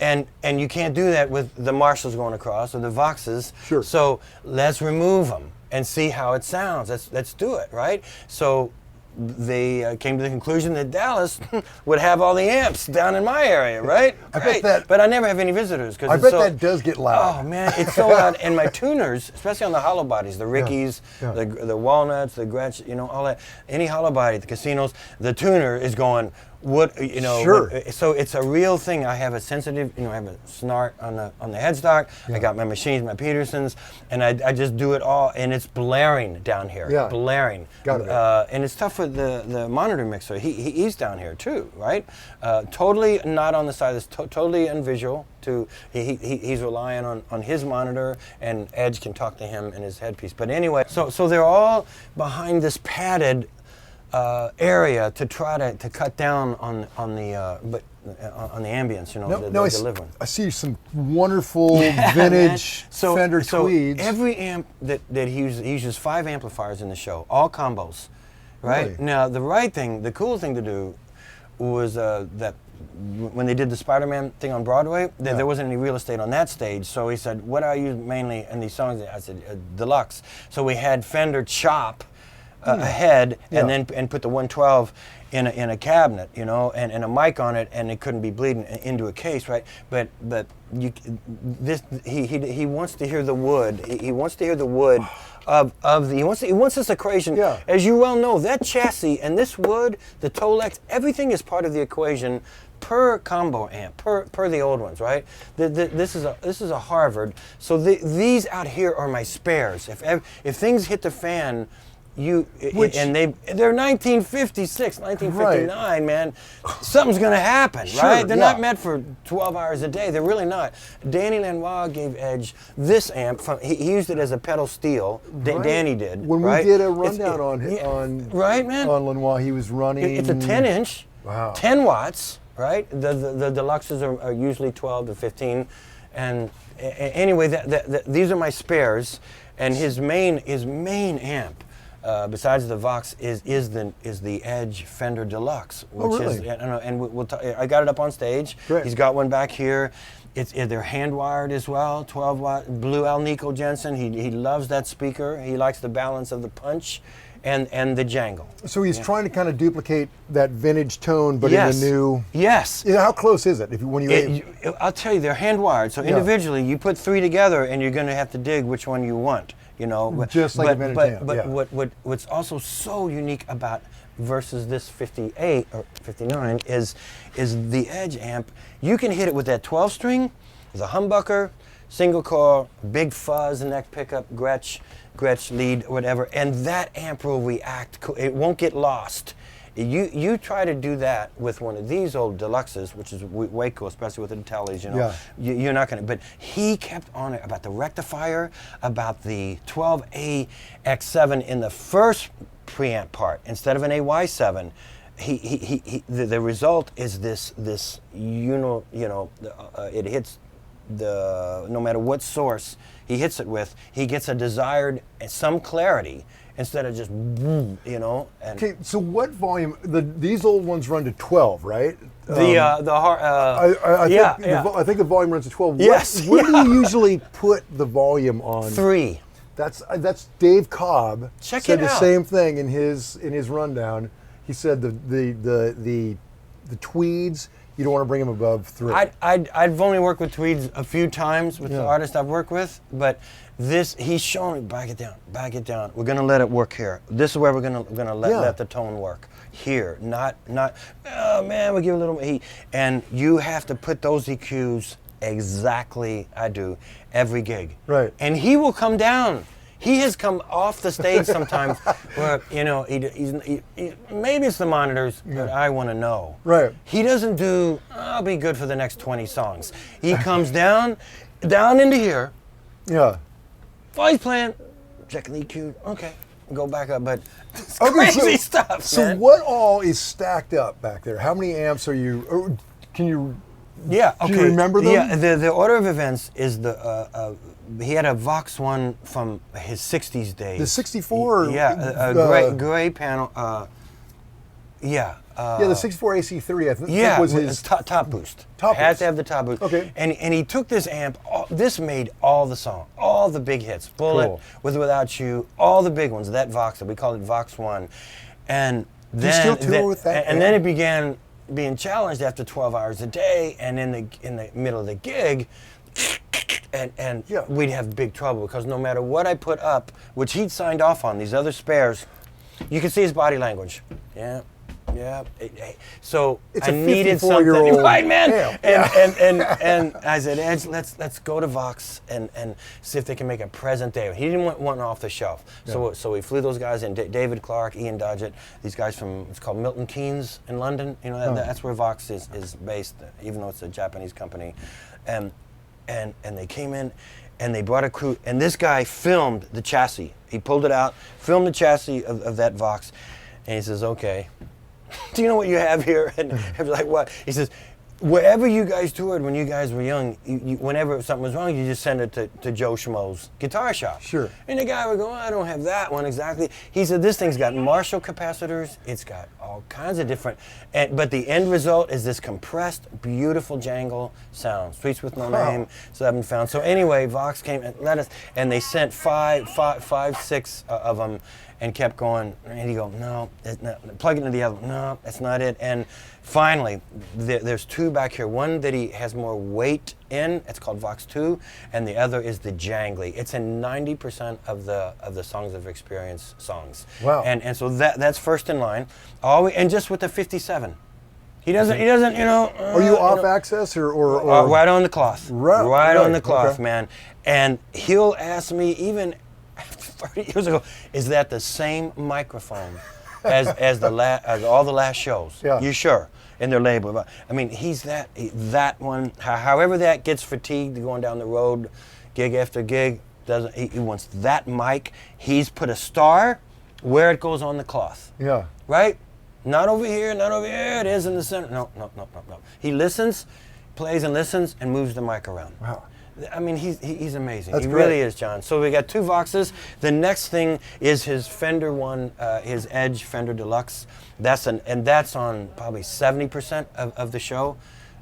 And you can't do that with the Marshalls going across or the Voxes. Sure. So let's remove them and see how it sounds. Let's do it, right? So they came to the conclusion that Dallas would have all the amps down in my area, right? I bet Great. that- But I never have any visitors. I bet that does get loud. Oh man, it's so loud. And my tuners, especially on the hollow bodies, the Rickies, Yeah. the Walnuts, the Gretsch, all that, any hollow body, the casinos, the tuner is going, Sure. So it's a real thing. I have a sensitive, I have a snart on the headstock. Yeah. I got my machines, my Petersons, and I just do it all, and it's blaring down here. Yeah. Blaring. Got it. And it's tough for the monitor mixer. He's down here too, right? Totally not on the side. It's totally unvisual. He's relying on his monitor, and Edge can talk to him in his headpiece. But anyway, so they're all behind this padded area to try to cut down on the ambience, the delivery. I see some wonderful vintage Fender tweeds. Every amp that he uses 5 amplifiers in the show, all combos, right? Really? Now the cool thing to do was that when they did the Spider-Man thing on Broadway, there wasn't any real estate on that stage, so he said, what do I use mainly in these songs? I said, deluxe. So we had Fender chop ahead, and put the 112 in a cabinet, and a mic on it, and it couldn't be bleeding into a case, right? But he wants to hear the wood. He wants to hear the wood he wants this equation. Yeah. As you well know, that chassis and this wood, the Tolex, everything is part of the equation per combo amp, per the old ones, right? This is a Harvard. So these out here are my spares. If things hit the fan, they're 1956, 1959, man. Something's gonna happen, Sure, right? They're yeah. not meant for 12 hours a day. They're really not. Danny Lanois gave Edge this amp. He used it as a pedal steel. Right. Danny did. When right? we did a rundown on right, man. on Lanois, he was running. It's a 10-inch, Wow. 10 watts, right? The deluxes are usually 12 to 15, and anyway, these are my spares, and his main amp. Besides the Vox is the Edge Fender Deluxe, which really? is and I got it up on stage. Great. He's got one back here. They're hand wired as well, 12 watt blue Alnico Jensen. He loves that speaker. He likes the balance of the punch and the jangle. So he's trying to kind of duplicate that vintage tone, but Yes. in a new. Yes. How close is it? I'll tell you, they're hand wired. So individually, you put 3 together, and you're going to have to dig which one you want. Just like a vintage amp, but yeah. what's also so unique about versus this 58 or 59 is the Edge amp. You can hit it with that 12 string, the humbucker, single coil, big fuzz neck pickup, Gretsch lead, whatever, and that amp will react. It won't get lost. You try to do that with one of these old deluxes, which is way cool, especially with the Intellis, Yeah. You're not going to, but he kept on it about the rectifier, about the 12A X7 in the first preamp part, instead of an AY7. The result is this it hits no matter what source he hits it with, he gets a desired, some clarity, instead of just boom, Okay, so what volume? These old ones run to 12, right? I think the volume runs to 12. Yes, Where do you usually put the volume on? 3. That's Dave Cobb. Check said it the out. same thing in his rundown. He said the tweeds, you don't want to bring them above 3. I've only worked with tweeds a few times with the artists I've worked with, but he's showing me, back it down. We're gonna let it work here. This is where we're gonna let the tone work. Here, not. Oh man, we give a little heat, and you have to put those EQs exactly. I do every gig. Right. And he will come down. He has come off the stage sometimes where, maybe it's the monitors, but I want to know. Right. He doesn't do, I'll be good for the next 20 songs. He comes down into here. Yeah. While he's playing, checking the EQ. Okay. go back up, but it's Okay, crazy stuff, So man. what all is stacked up back there? How many amps are you? Or can you? Yeah, Do okay. you remember them? Yeah, the order of events is he had a Vox one from his 60s days. The 64? Yeah, gray panel. Yeah. The 64 AC3, I think Yeah, was his top boost. Top Had boost. to have the top boost. Okay. And he took this amp. This made all the song, all the big hits. Bullet, Cool. With or Without You, all the big ones. That Vox, we called it Vox One, and you then still tour with that and then it began being challenged after 12 hours a day, and in the middle of the gig. And Yeah. we'd have big trouble because no matter what I put up, which he'd signed off on, these other spares, you could see his body language. Yeah. So It's I a needed something, 54-year-old right, man? amp. And I said, Edge, let's go to Vox and see if they can make a present day. He didn't want one off the shelf, so we flew those guys in. David Clark, Ian Dodgett, these guys from it's called Milton Keynes in London. You know that's where Vox is based, even though it's a Japanese company, and they came in. And they brought a crew, and this guy filmed the chassis. He pulled it out, filmed the chassis of that Vox, and he says, okay, do you know what you have here? And I was like, what? He says, wherever you guys toured when you guys were young, whenever something was wrong, you just send it to Joe Schmo's guitar shop. Sure. And the guy would go, I don't have that one exactly. He said, this thing's got Marshall capacitors. It's got all kinds of different, but the end result is this compressed, beautiful jangle sound. Streets with No Name, 7 Found. So anyway, Vox came and let us, and they sent five, six of them, and kept going. And he'd go, no, it's not. Plug it into the other one. No, that's not it. And finally, there's two back here. One that he has more weight in. It's called Vox 2, and the other is the jangly. It's in 90% of the Songs of Experience songs. Wow. And so that's first in line. And just with the 57. He doesn't, you know. Are you off access or right on the cloth. Right on the cloth, okay. man. And he'll ask me even 30 years ago, is that the same microphone as all the last shows? Yeah. You sure? In their label. I mean, he's that one. However that gets fatigued going down the road, gig after gig, he wants that mic. He's put a star where it goes on the cloth. Yeah. Right? Not over here, not over here. It is in the center. No. He listens, plays and listens, and moves the mic around. Wow. I mean, he's amazing. That's He great. really is, John. So we got 2 Voxes. The next thing is his Fender one, his Edge Fender Deluxe. That's on probably 70% of the show,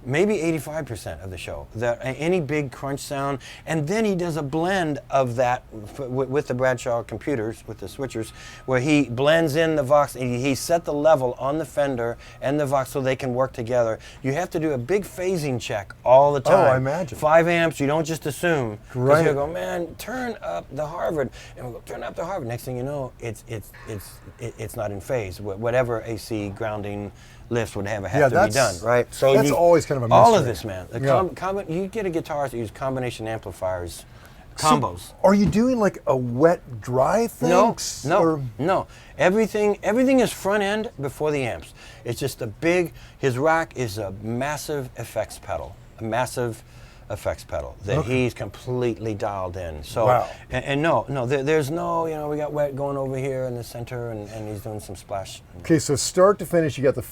maybe 85% of the show. Any big crunch sound, and then he does a blend of that with the Bradshaw computers, with the switchers, where he blends in the Vox. He set the level on the Fender and the Vox so they can work together. You have to do a big phasing check all the time. Oh, I imagine. 5 amps, you don't just assume. Right. You'll go, man, turn up the Harvard, and we'll go, turn up the Harvard. Next thing you know, it's not in phase. Whatever AC grounding lifts would have to be done, right? So that's always kind of a all of mystery. this, man. Yeah. You get a guitarist that uses combination amplifiers, combos. So are you doing like a wet dry thing? No. Everything is front end before the amps. It's just his rack is a massive effects pedal. That he's completely dialed in. So, wow. and there's no, we got wet going over here in the center, and he's doing some splash. Okay, so start to finish, you got the 2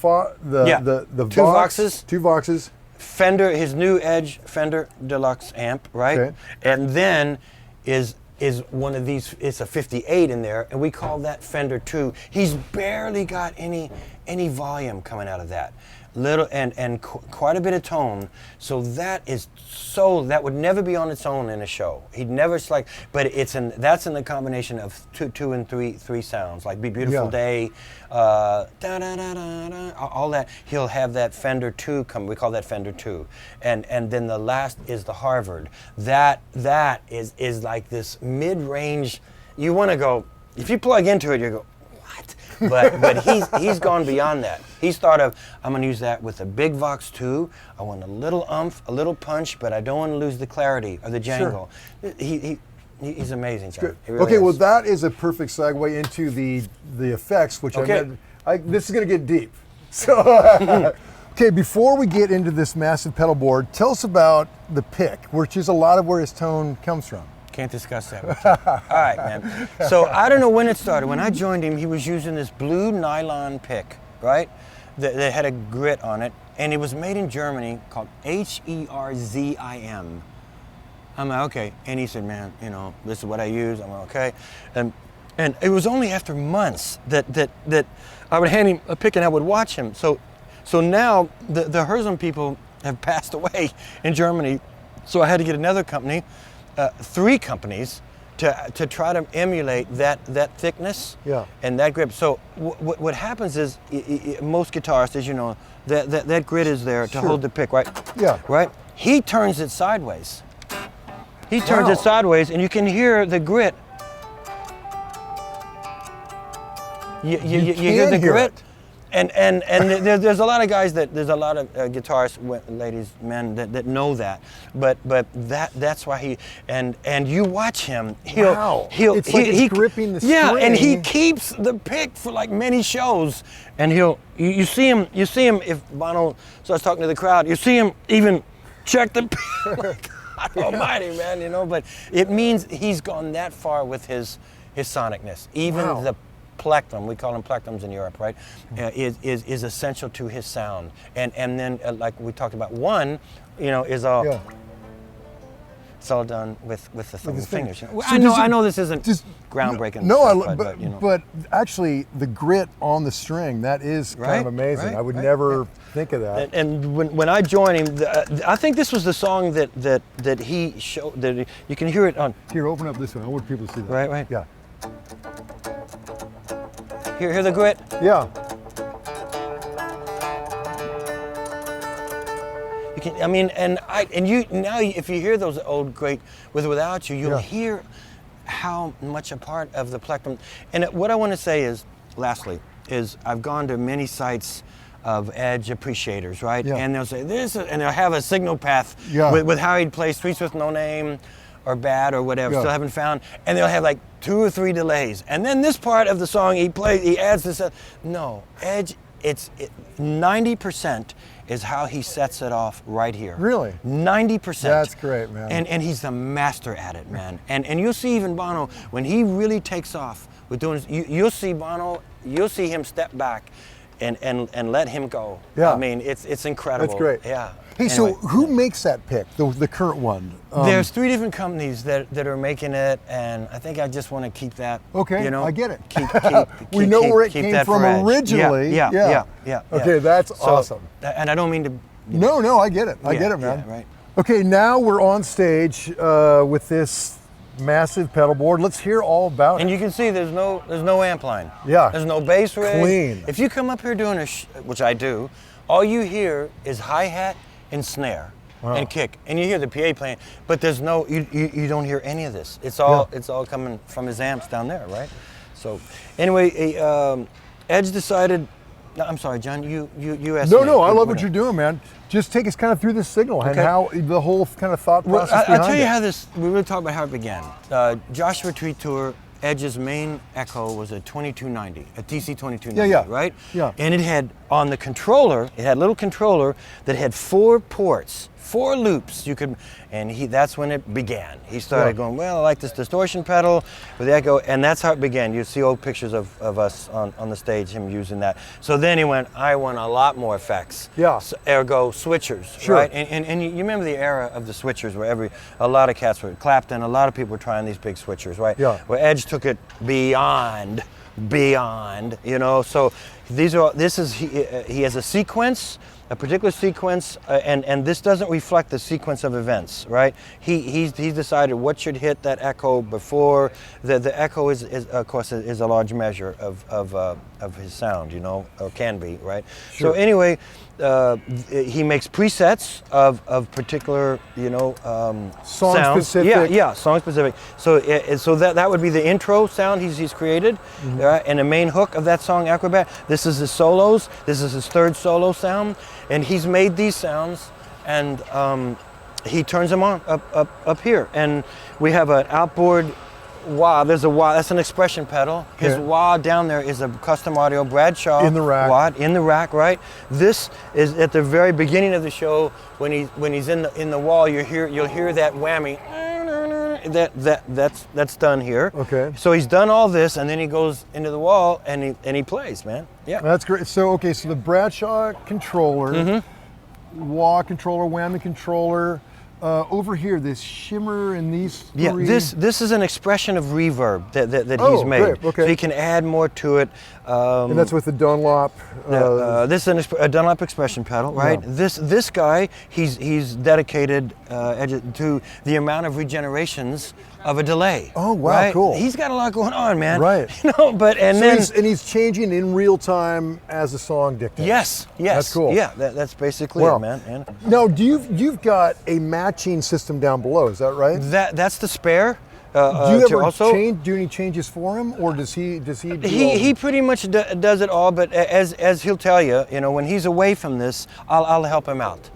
Voxes. 2 Voxes. Fender, his new Edge Fender Deluxe amp, right? Okay. And then is one of these, it's a 58 in there, and we call that Fender 2. He's barely got any volume coming out of that. Little and quite a bit of tone, so that would never be on its own in a show. He'd never select, but that's in the combination of two and three sounds, like Be Beautiful Day, da da da da da, all that. He'll have that Fender 2 come. We call that Fender 2, and then the last is the Harvard. That is like this mid-range. You want to go, if you plug into it, you go, but he's gone beyond that. He's thought of, I'm going to use that with a big Vox 2. I want a little umph, a little punch, but I don't want to lose the clarity or the jangle. Sure. He's amazing, John. Really okay, is. well that is a perfect segue into the effects, which this is going to get deep. So, okay, before we get into this massive pedal board, tell us about the pick, which is a lot of where his tone comes from. Can't discuss that with you. All right, man. So I don't know when it started. When I joined him, he was using this blue nylon pick, right? That had a grit on it, and it was made in Germany, called Herzim. I'm like, okay. And he said, man, you know, this is what I use. I'm like, okay. And it was only after months that I would hand him a pick and I would watch him. So now the Herzim people have passed away in Germany. So I had to get another company, 3 companies, to try to emulate that thickness and that grip. So what happens is most guitarists, as you know, that grit is there to hold the pick, right? Yeah. Right? He turns it sideways. He turns it sideways, and you can hear the grit. You hear the grit? And there's a lot of guys there's a lot of guitarists, ladies, men that know that, but that's why he and you watch him. It's like he's gripping the string. Yeah, and he keeps the pick for like many shows, and you see him if Bono starts talking to the crowd, you see him even check the pick. Like, God Almighty, man, you know. But it means he's gone that far with his sonicness, even the plectrum, we call them plectrums in Europe, right? Is essential to his sound, and then like we talked about, one, you know, is all it's all done with the thumb and fingers. You know? So I know this isn't groundbreaking. But actually the grit on the string, that is kind of amazing. I would never think of that. And when I joined him, I think this was the song that he showed. That you can hear it on. Here, open up this one. I want people to see that. Right. Yeah. Hear the grit? Yeah. You can, I mean, and you now, if you hear those old great With or Without You, you'll hear how much a part of the plectrum. And what I want to say is, lastly, is I've gone to many sites of Edge appreciators, right? Yeah. And they'll say this, and they'll have a signal path with how he'd play Streets with No Name, or Bad, or whatever, Still Haven't Found, and they'll have like 2 or 3 delays. And then this part of the song, he adds this. No, Edge, 90% is how he sets it off right here. Really? 90%. That's great, man. And he's the master at it, man. And you'll see even Bono, when he really takes off with doing this, you'll see Bono, you'll see him step back and let him go. Yeah. I mean, it's incredible. That's great. Yeah. Hey, anyway, so who makes that pick, the current one? There's 3 different companies that are making it, and I think I just want to keep that. Okay, you know, I get it. We know where it came from originally. Yeah. Okay, that's awesome. And I don't mean to. No, I get it. I get it, man. Yeah, right. Okay, now we're on stage with this massive pedal board. Let's hear all about it. And you can see there's no amp line. Yeah. There's no bass rig. Clean. If you come up here doing which I do, all you hear is hi-hat and snare and kick, and you hear the PA playing, but there's no, you don't hear any of this. It's all coming from his amps down there, right? So anyway, Edge decided. No, I'm sorry, John. You asked me. No, I love what you're doing, man. Just take us kind of through this signal and how the whole kind of thought process behind it. I'll tell you how this. We really talk about how it began. Joshua Tree Tour. Edge's main echo was a 2290, a TC 2290, right? Yeah. And it had on the controller, it had a little controller that had 4 ports, 4 loops. That's when it began. He started going, well, I like this distortion pedal with the echo, and that's how it began. You see old pictures of us on the stage, him using that. So then he went, I want a lot more effects. Yeah. So, ergo switchers, right? And you remember the era of the switchers where a lot of cats were, Clapton, a lot of people were trying these big switchers, right? Yeah. Where Edge took it beyond, you know. So he has a sequence, a particular sequence, and this doesn't reflect the sequence of events, right? He's decided what should hit that echo before. The echo is of course is a large measure of his sound, you know, or can be, right? Sure. So anyway, he makes presets of particular, you know, song sounds. specific. Yeah, song specific. So that would be the intro sound he's created, and the main hook of that song, Acrobat. This is his solos. This is his 3rd solo sound, and he's made these sounds, and he turns them on up here, and we have an outboard wah. There's a wah. That's an expression pedal. His wah down there is a custom audio Bradshaw in the rack. wah in the rack, right? This is at the very beginning of the show when he's in the wall. You'll hear that whammy. that's done here. Okay. So he's done all this, and then he goes into the wall and he plays, man. Yeah. That's great. So okay, so the Bradshaw controller, wah controller, whammy controller. Over here, this shimmer and these three. Yeah, this is an expression of reverb that he's made. Great. Okay. So he can add more to it. And that's with the Dunlop. This is a Dunlop expression pedal, right? Yeah. This guy, he's dedicated to the amount of regenerations of a delay. Oh wow, right? cool. He's got a lot going on, man. Right. You know, but he's changing in real time as the song dictates. Yes. That's cool. Yeah, that's basically it, man. And now, you've got a matching system down below? Is that right? That's the spare. Do you ever also do any changes for him, or does he? He pretty much does it all, but as he'll tell you, when he's away from this, I'll help him out.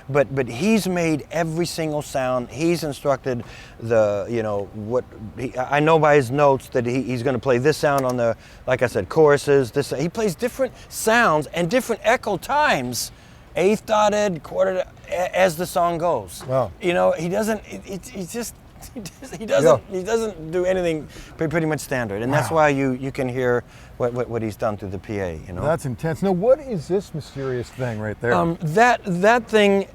But he's made every single sound. He's instructed I know by his notes that he's going to play this sound on the, like I said, choruses. He plays different sounds and different echo times, eighth dotted, quarter as the song goes. Wow. He doesn't. He doesn't do anything pretty much standard, and that's why you can hear what he's done through the PA. That's intense. Now, what is this mysterious thing right there? That thing,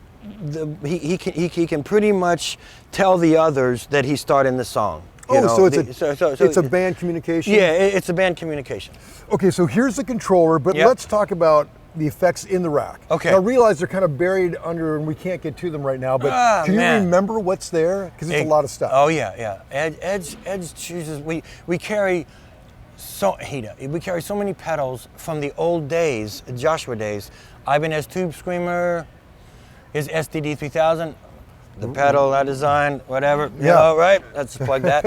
he can pretty much tell the others that he's starting the song. So it's a band communication. Yeah, it's a band communication. Okay, so here's the controller, but let's talk about the effects in the rack. Okay. Now, I realize they're kind of buried under, and we can't get to them right now, but can you remember what's there? Because it's a lot of stuff. Oh, yeah. Edge chooses, we carry so many pedals from the old days, Joshua days. Ibanez Tube Screamer, his STD 3000, the pedal I designed, whatever, right? Let's plug that.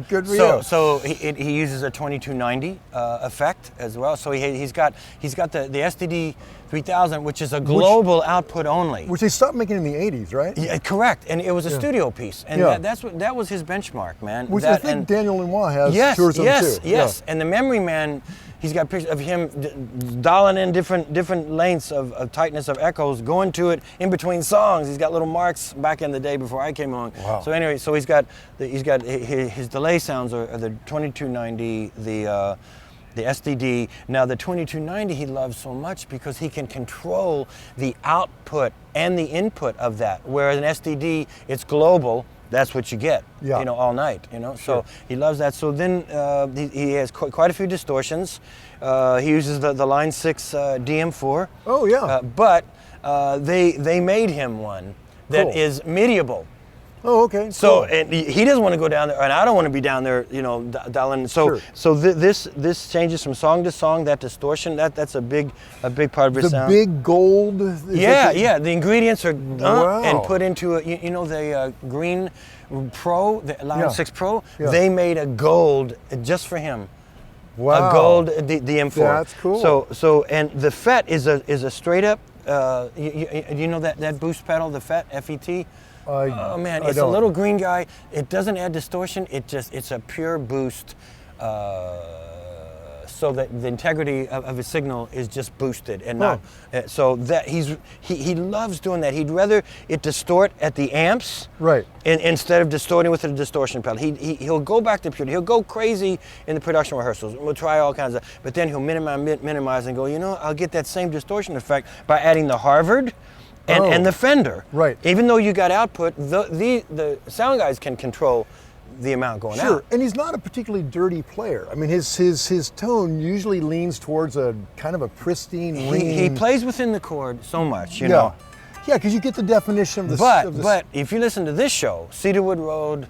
Good for you. So he uses a 2290 effect as well. So he's got the STD 3000, which is a global output only. Which they stopped making in the 80s, right? Yeah, correct. And it was a studio piece, and that was his benchmark, man. Which I think Daniel Lanois has tours of too. Yes. And the Memory Man, he's got pictures of him dialing in different lengths of tightness of echoes, going to it in between songs. He's got little marks back in the day before I came on. Wow. So anyway, he's got his delay sounds are the 2290, the SDD. Now the 2290 he loves so much because he can control the output and the input of that. Whereas an SDD, it's global. That's what you get, all night, Sure. So he loves that. So then he has quite a few distortions. He uses the Line 6 DM4. Oh, yeah. But they made him one that is MIDIable. Oh, okay. So cool. and he doesn't want to go down there, and I don't want to be down there, dialing. So this changes from song to song. That distortion, that's a big part of his sound. The big gold. The ingredients are and put into the Green Pro, the Line 6 Pro. Yeah. They made a gold just for him. Wow. A gold DM4. That's cool. So and the FET is a straight up. You know that boost pedal, the FET, FET. Oh man, it's a little green guy. It doesn't add distortion. It's a pure boost, so that the integrity of his signal is just boosted and not. So that he loves doing that. He'd rather it distort at the amps, right, instead of distorting with a distortion pedal. He'll go back to purity. He'll go crazy in the production rehearsals. We'll try all kinds of, but then he'll minimize and go. I'll get that same distortion effect by adding the Harvard. And the Fender, right? Even though you got output, the sound guys can control the amount going out. Sure, and he's not a particularly dirty player. I mean, his tone usually leans towards a kind of a pristine ring. He plays within the chord so much, you know. Yeah, because you get the definition of the. But if you listen to this show, Cedarwood Road,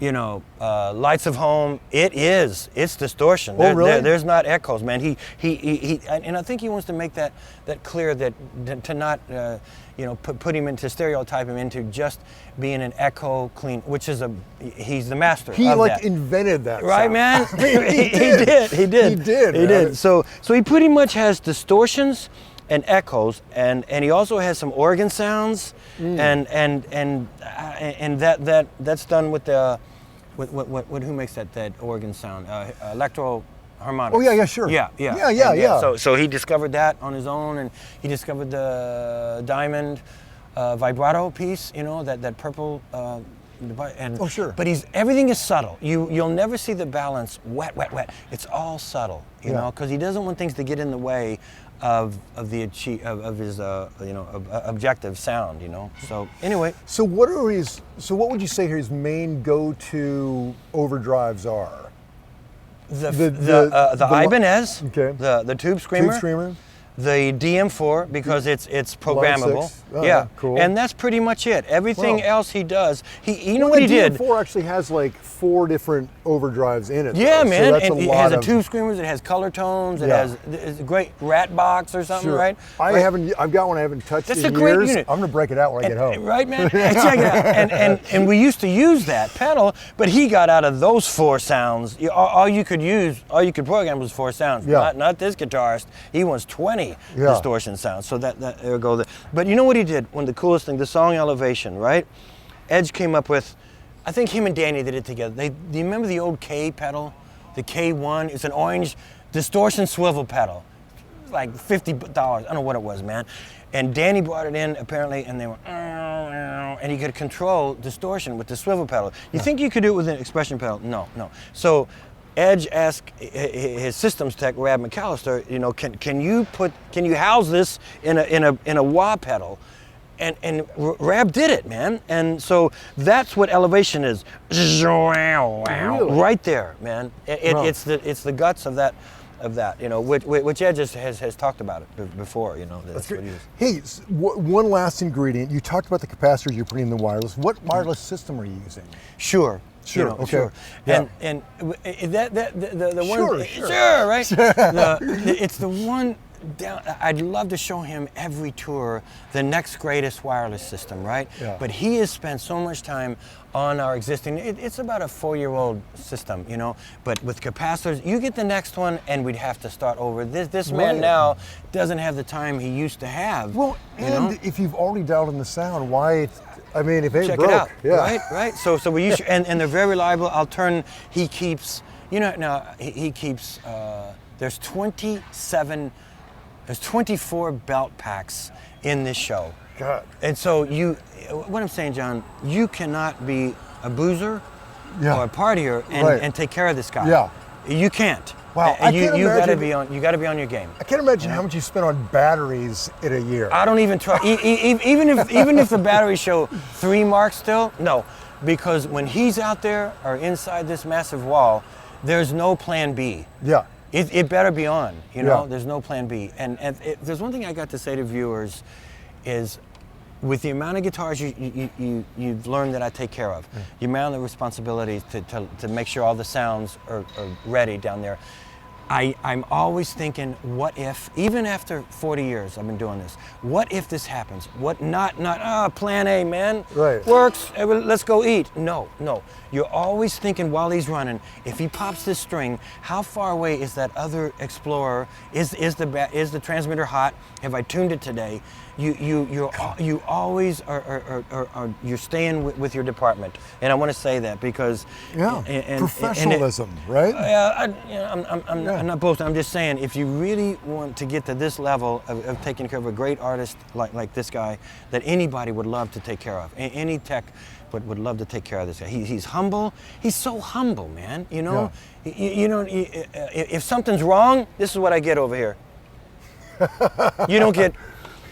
Lights of Home, it's distortion. Oh, really? There's not echoes, man. He and I think he wants to make that clear, that to not put him into, stereotype him into just being an echo clean, which is he's the master. He of that. Invented that, right, sound. man? He did. So he pretty much has distortions and echoes, and he also has some organ sounds, and that's done with the who makes that organ sound? Electro harmonics. Oh yeah, sure. Yeah. So he discovered that on his own, and he discovered the diamond vibrato piece. That purple and oh sure. But everything is subtle. You'll never see the balance wet, wet, wet. It's all subtle, you know, because he doesn't want things to get in the way of his objective sound, you know. So anyway. So what would you say his main go-to overdrives are? The Ibanez, okay. the Tube Screamer. The DM4 because it's programmable. Oh, yeah, cool. And that's pretty much it. Everything else he does, you know well, what he did? The DM4 actually has like 4 different overdrives in it. Yeah, though. man. So that's and it has a Tube Screamers. It has color tones. It has it's a great rat box or something, sure. right? I've got one I haven't touched that's in a great years. unit. I'm gonna break it out when I get home. Right, man. Check it out. And we used to use that pedal, but he got out of those 4 sounds. All you could program was 4 sounds. Yeah. Not this guitarist. He wants 20 distortion sounds. So there go there. But you know what he did? One of the coolest things, the song Elevation, right? Edge came up with, I think him and Danny did it together. Do you remember the old K pedal? The K1? It's an orange distortion swivel pedal. Like $50. I don't know what it was, man. And Danny brought it in apparently, and they were, and he could control distortion with the swivel pedal. You think you could do it with an expression pedal? No. So Edge asked his systems tech, Rab McAllister, you know, can you house this in a wah pedal? And Rab did it, man. And so that's what Elevation is. Right there, man. It's the guts of that, you know, which Edge has talked about it before, you know. That's what he is. Hey, one last ingredient. You talked about the capacitors you're putting in the wireless. What wireless system are you using? Sure. Sure. You know, okay. Sure. Yeah. And the Sure, one. sure. Sure. Right. It's the one. I'd love to show him every tour the next greatest wireless system, right? Yeah. But he has spent so much time on our existing. It's about a 4-year-old system, you know. But with capacitors, you get the next one, and we'd have to start over. This man now doesn't have the time he used to have. Well, and if you've already dialed in the sound, why? I mean, if it ain't check broke, it out, yeah. right. So we use and they're very reliable. He keeps, you know, now he keeps. There's 24 belt packs in this show. God. And so what I'm saying, John, you cannot be a boozer or a partier and take care of this guy. Yeah. You can't. Wow. You gotta be on your game. I can't imagine how much you spend on batteries in a year. I don't even try. Even if the batteries show 3 marks still, no, because when he's out there or inside this massive wall, there's no plan B. Yeah. It better be on, you know. Yeah. There's no plan B. And there's one thing I got to say to viewers is, with the amount of guitars you've learned that I take care of, the amount of responsibility to make sure all the sounds are ready down there, I'm always thinking, what if, even after 40 years I've been doing this, what if this happens? What not plan A, man. Right. Works, let's go eat. No. You're always thinking while he's running, if he pops this string, how far away is that other Explorer? Is the transmitter hot? Have I tuned it today? You always are you're staying with your department, and I want to say that because professionalism, right? I'm not boasting. I'm just saying, if you really want to get to this level of taking care of a great artist like this guy, that anybody would love to take care of. Any tech would love to take care of this guy. He's humble. He's so humble, man. You know, if something's wrong, this is what I get over here. You don't get.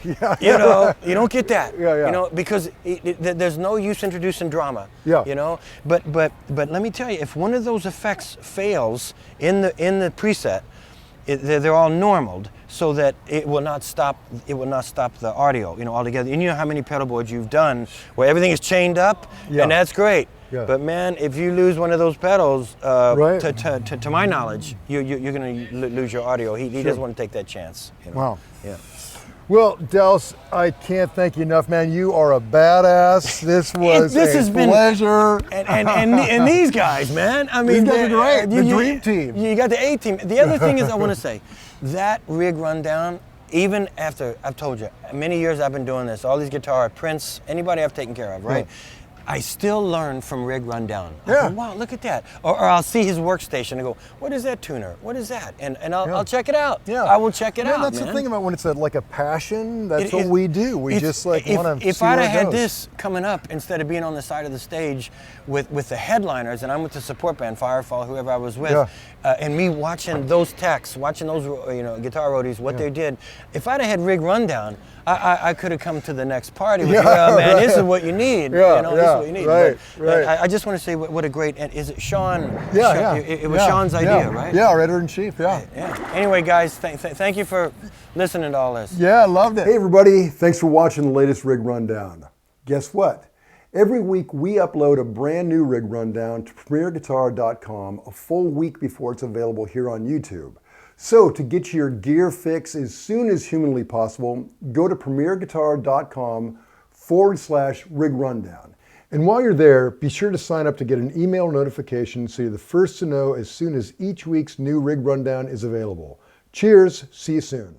You don't get that. You know, because there's no use introducing drama. Yeah. You know, but let me tell you, if one of those effects fails in the preset, they're all normaled so that it will not stop the audio, you know, altogether. And you know how many pedal boards you've done where everything is chained up, and that's great. Yeah. But man, if you lose one of those pedals, to my knowledge, you're going to lose your audio. He doesn't want to take that chance. You know? Wow. Yeah. Well, Dallas, I can't thank you enough, man. You are a badass. This was a pleasure. And these guys, man. I mean, these guys are great. The dream team. You got the A team. The other thing is, I want to say, that rig rundown, even after, I've told you, many years I've been doing this, all these guitar, Prince, anybody I've taken care of, right? I still learn from Rig Rundown. Yeah. Go, wow, look at that. Or I'll see his workstation and go, what is that tuner? What is that? And I'll check it out. Yeah. I will check it out, That's man. the thing about when it's like a passion, that's what we do. We just like want to If see I'd where have it had goes. this coming up instead of being on the side of the stage with the headliners, and I'm with the support band, Firefall, whoever I was with, and me watching those techs, watching those guitar roadies, what they did. If I'd have had Rig Rundown, I could have come to the next party with, man, this is what you need. This is what you need. Right, but I just want to say what a great, and is it Sean? It was Yeah, Sean's idea, right? Yeah, our editor-in-chief, yeah. Anyway, guys, thank you for listening to all this. Yeah, I loved it. Hey, everybody, thanks for watching the latest Rig Rundown. Guess what? Every week we upload a brand new Rig Rundown to premierguitar.com a full week before it's available here on YouTube. So to get your gear fix as soon as humanly possible, go to premierguitar.com/Rig Rundown. And while you're there, be sure to sign up to get an email notification so you're the first to know as soon as each week's new Rig Rundown is available. Cheers, see you soon.